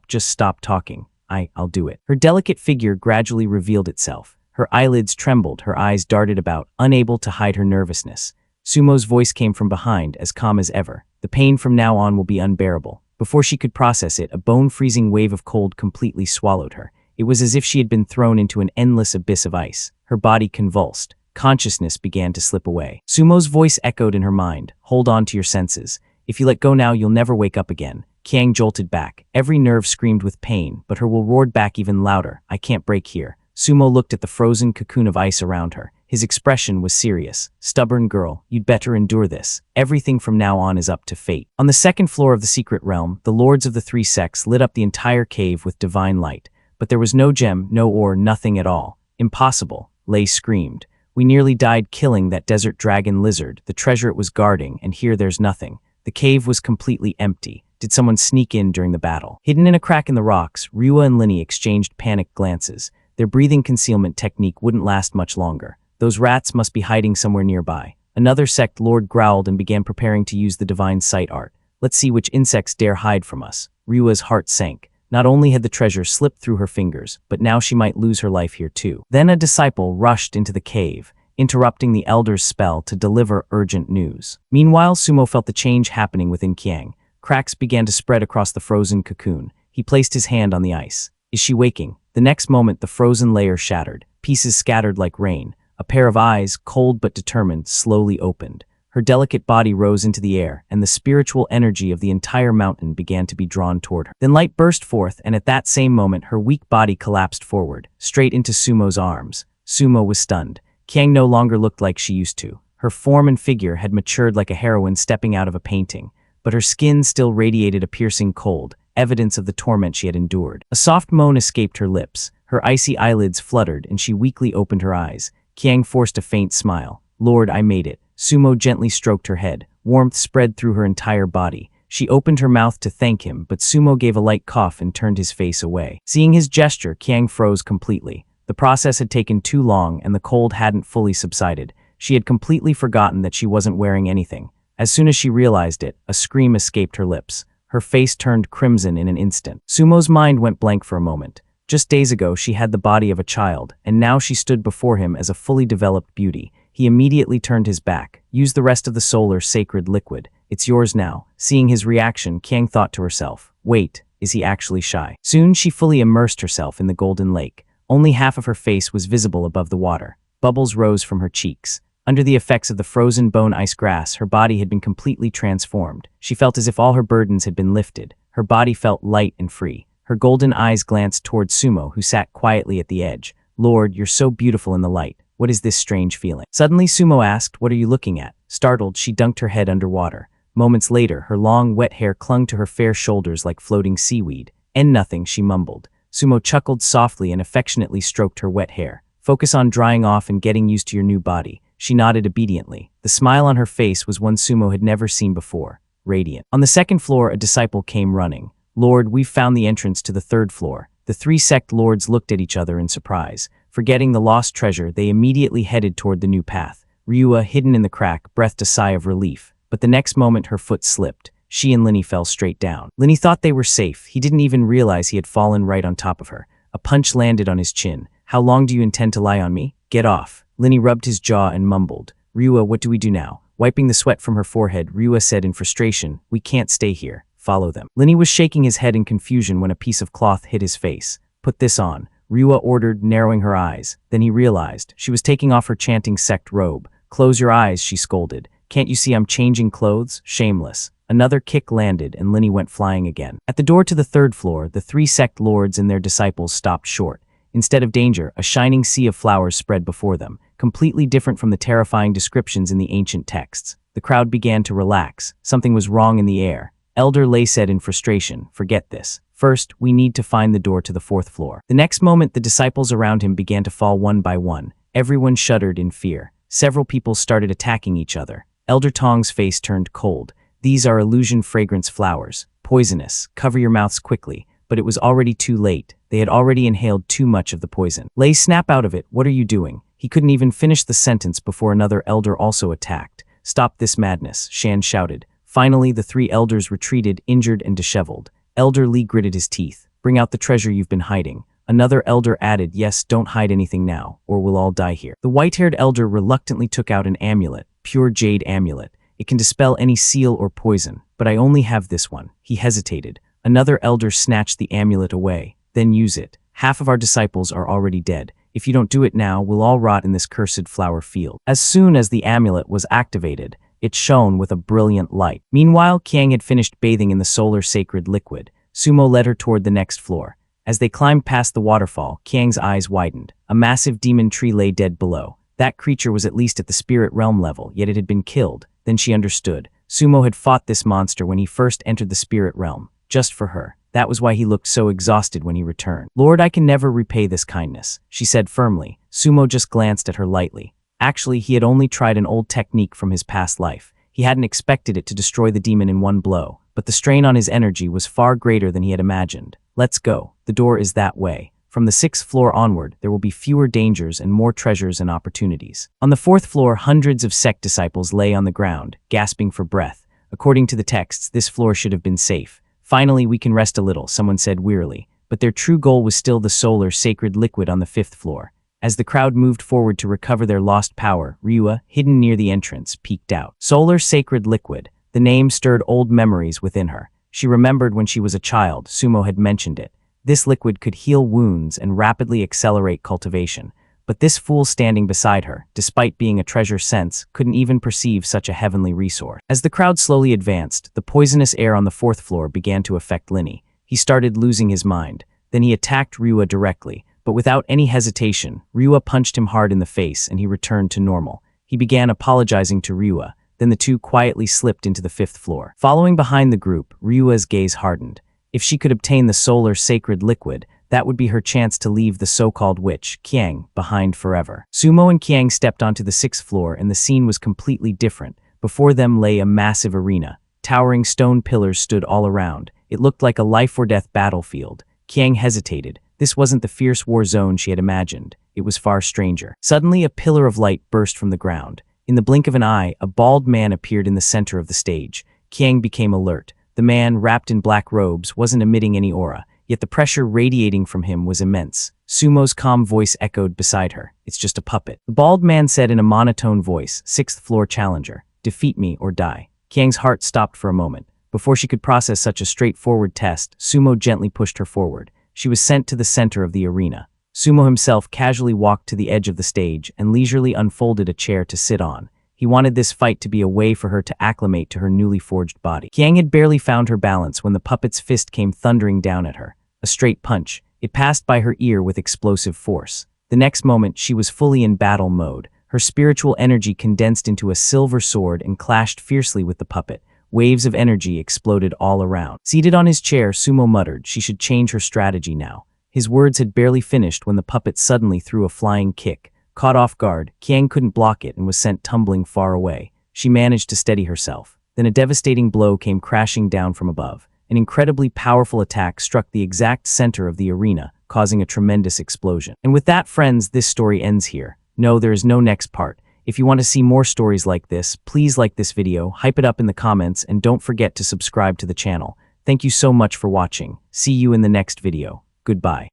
Speaker 1: Just stop talking. I'll do it. Her delicate figure gradually revealed itself. Her eyelids trembled, her eyes darted about, unable to hide her nervousness. Sumo's voice came from behind, as calm as ever. The pain from now on will be unbearable. Before she could process it, a bone-freezing wave of cold completely swallowed her. It was as if she had been thrown into an endless abyss of ice. Her body convulsed. Consciousness began to slip away. Sumo's voice echoed in her mind. Hold on to your senses. If you let go now, you'll never wake up again. Kiang jolted back. Every nerve screamed with pain, but her will roared back even louder. I can't break here. Sumo looked at the frozen cocoon of ice around her. His expression was serious. Stubborn girl, you'd better endure this. Everything from now on is up to fate. On the second floor of the secret realm, the lords of the three sects lit up the entire cave with divine light. But there was no gem, no ore, nothing at all. Impossible, Lei screamed. We nearly died killing that desert dragon lizard, the treasure it was guarding, and here there's nothing. The cave was completely empty. Did someone sneak in during the battle? Hidden in a crack in the rocks, Ryua and Linny exchanged panicked glances. Their breathing concealment technique wouldn't last much longer. Those rats must be hiding somewhere nearby. Another sect lord growled and began preparing to use the divine sight art. Let's see which insects dare hide from us. Ryua's heart sank. Not only had the treasure slipped through her fingers, but now she might lose her life here too. Then a disciple rushed into the cave, interrupting the elder's spell to deliver urgent news. Meanwhile, Sumo felt the change happening within Kiang. Cracks began to spread across the frozen cocoon. He placed his hand on the ice. Is she waking? The next moment, the frozen layer shattered. Pieces scattered like rain. A pair of eyes, cold but determined, slowly opened. Her delicate body rose into the air, and the spiritual energy of the entire mountain began to be drawn toward her. Then light burst forth, and at that same moment, her weak body collapsed forward, straight into Sumo's arms. Sumo was stunned. Kiang no longer looked like she used to. Her form and figure had matured like a heroine stepping out of a painting, but her skin still radiated a piercing cold, evidence of the torment she had endured. A soft moan escaped her lips. Her icy eyelids fluttered, and she weakly opened her eyes. Kiang forced a faint smile. Lord, I made it. Sumo gently stroked her head. Warmth spread through her entire body. She opened her mouth to thank him, but Sumo gave a light cough and turned his face away. Seeing his gesture, Kiang froze completely. The process had taken too long, and the cold hadn't fully subsided. She had completely forgotten that she wasn't wearing anything. As soon as she realized it, a scream escaped her lips. Her face turned crimson in an instant. Sumo's mind went blank for a moment. Just days ago, she had the body of a child, and now she stood before him as a fully developed beauty. He immediately turned his back. Use the rest of the solar sacred liquid. It's yours now. Seeing his reaction, Kiang thought to herself, wait, is he actually shy? Soon she fully immersed herself in the golden lake. Only half of her face was visible above the water. Bubbles rose from her cheeks. Under the effects of the frozen bone ice grass, her body had been completely transformed. She felt as if all her burdens had been lifted. Her body felt light and free. Her golden eyes glanced toward Sumo, who sat quietly at the edge. Lord, you're so beautiful in the light. What is this strange feeling? Suddenly, Sumo asked, what are you looking at? Startled, she dunked her head underwater. Moments later, her long, wet hair clung to her fair shoulders like floating seaweed. And nothing, she mumbled. Sumo chuckled softly and affectionately stroked her wet hair. Focus on drying off and getting used to your new body. She nodded obediently. The smile on her face was one Sumo had never seen before, radiant. On the second floor, a disciple came running. Lord, we've found the entrance to the third floor. The three sect lords looked at each other in surprise. Forgetting the lost treasure, they immediately headed toward the new path. Ryua, hidden in the crack, breathed a sigh of relief. But the next moment her foot slipped. She and Linny fell straight down. Linny thought they were safe. He didn't even realize he had fallen right on top of her. A punch landed on his chin. How long do you intend to lie on me? Get off. Linny rubbed his jaw and mumbled. Ryua, what do we do now? Wiping the sweat from her forehead, Ryua said in frustration, we can't stay here. Follow them. Linny was shaking his head in confusion when a piece of cloth hit his face. Put this on. Ryua ordered, narrowing her eyes. Then he realized. She was taking off her chanting sect robe. Close your eyes, she scolded. Can't you see I'm changing clothes? Shameless. Another kick landed and Linny went flying again. At the door to the third floor, the three sect lords and their disciples stopped short. Instead of danger, a shining sea of flowers spread before them, completely different from the terrifying descriptions in the ancient texts. The crowd began to relax. Something was wrong in the air. Elder Lei said in frustration, forget this. First, we need to find the door to the fourth floor. The next moment, the disciples around him began to fall one by one. Everyone shuddered in fear. Several people started attacking each other. Elder Tong's face turned cold. These are illusion fragrance flowers. Poisonous. Cover your mouths quickly. But it was already too late. They had already inhaled too much of the poison. Lei, snap out of it. What are you doing? He couldn't even finish the sentence before another elder also attacked. Stop this madness, Shan shouted. Finally, the three elders retreated, injured and disheveled. Elder Li gritted his teeth. Bring out the treasure you've been hiding. Another elder added, yes, don't hide anything now, or we'll all die here. The white-haired elder reluctantly took out an amulet, pure jade amulet. It can dispel any seal or poison, but I only have this one." He hesitated. Another elder snatched the amulet away. "Then use it. Half of our disciples are already dead. If you don't do it now, we'll all rot in this cursed flower field." As soon as the amulet was activated, it shone with a brilliant light. Meanwhile, Qiang had finished bathing in the solar sacred liquid. Sumo led her toward the next floor. As they climbed past the waterfall, Qiang's eyes widened. A massive demon tree lay dead below. That creature was at least at the spirit realm level, yet it had been killed. Then she understood. Sumo had fought this monster when he first entered the spirit realm, just for her. That was why he looked so exhausted when he returned. "Lord, I can never repay this kindness," she said firmly. Sumo just glanced at her lightly. Actually, he had only tried an old technique from his past life. He hadn't expected it to destroy the demon in one blow, but the strain on his energy was far greater than he had imagined. "Let's go. The door is that way. From the 6th floor onward, there will be fewer dangers and more treasures and opportunities." On the 4th floor, hundreds of sect disciples lay on the ground, gasping for breath. According to the texts, this floor should have been safe. "Finally, we can rest a little," someone said wearily. But their true goal was still the solar sacred liquid on the 5th floor. As the crowd moved forward to recover their lost power, Ryua, hidden near the entrance, peeked out. Solar sacred liquid. The name stirred old memories within her. She remembered when she was a child, Sumo had mentioned it. This liquid could heal wounds and rapidly accelerate cultivation. But this fool standing beside her, despite being a treasure sense, couldn't even perceive such a heavenly resource. As the crowd slowly advanced, the poisonous air on the 4th floor began to affect Linny. He started losing his mind. Then he attacked Ryua directly. But without any hesitation, Ryua punched him hard in the face and he returned to normal. He began apologizing to Ryua. Then the two quietly slipped into the 5th floor. Following behind the group, Ryua's gaze hardened. If she could obtain the solar sacred liquid, that would be her chance to leave the so-called witch, Qiang, behind forever. Sumo and Qiang stepped onto the 6th floor and the scene was completely different. Before them lay a massive arena. Towering stone pillars stood all around. It looked like a life-or-death battlefield. Qiang hesitated. This wasn't the fierce war zone she had imagined. It was far stranger. Suddenly, a pillar of light burst from the ground. In the blink of an eye, a bald man appeared in the center of the stage. Qiang became alert. The man, wrapped in black robes, wasn't emitting any aura, yet the pressure radiating from him was immense. Sumo's calm voice echoed beside her. "It's just a puppet." The bald man said in a monotone voice, "6th floor challenger. Defeat me or die." Qiang's heart stopped for a moment. Before she could process such a straightforward test, Sumo gently pushed her forward. She was sent to the center of the arena. Sumo himself casually walked to the edge of the stage and leisurely unfolded a chair to sit on. He wanted this fight to be a way for her to acclimate to her newly forged body. Qiang had barely found her balance when the puppet's fist came thundering down at her. A straight punch. It passed by her ear with explosive force. The next moment, she was fully in battle mode. Her spiritual energy condensed into a silver sword and clashed fiercely with the puppet. Waves of energy exploded all around. Seated on his chair, Sumo muttered she should change her strategy now. His words had barely finished when the puppet suddenly threw a flying kick. Caught off guard, Qiang couldn't block it and was sent tumbling far away. She managed to steady herself. Then a devastating blow came crashing down from above. An incredibly powerful attack struck the exact center of the arena, causing a tremendous explosion. And with that, friends, this story ends here. No, there is no next part. If you want to see more stories like this, please like this video, hype it up in the comments, and don't forget to subscribe to the channel. Thank you so much for watching. See you in the next video. Goodbye.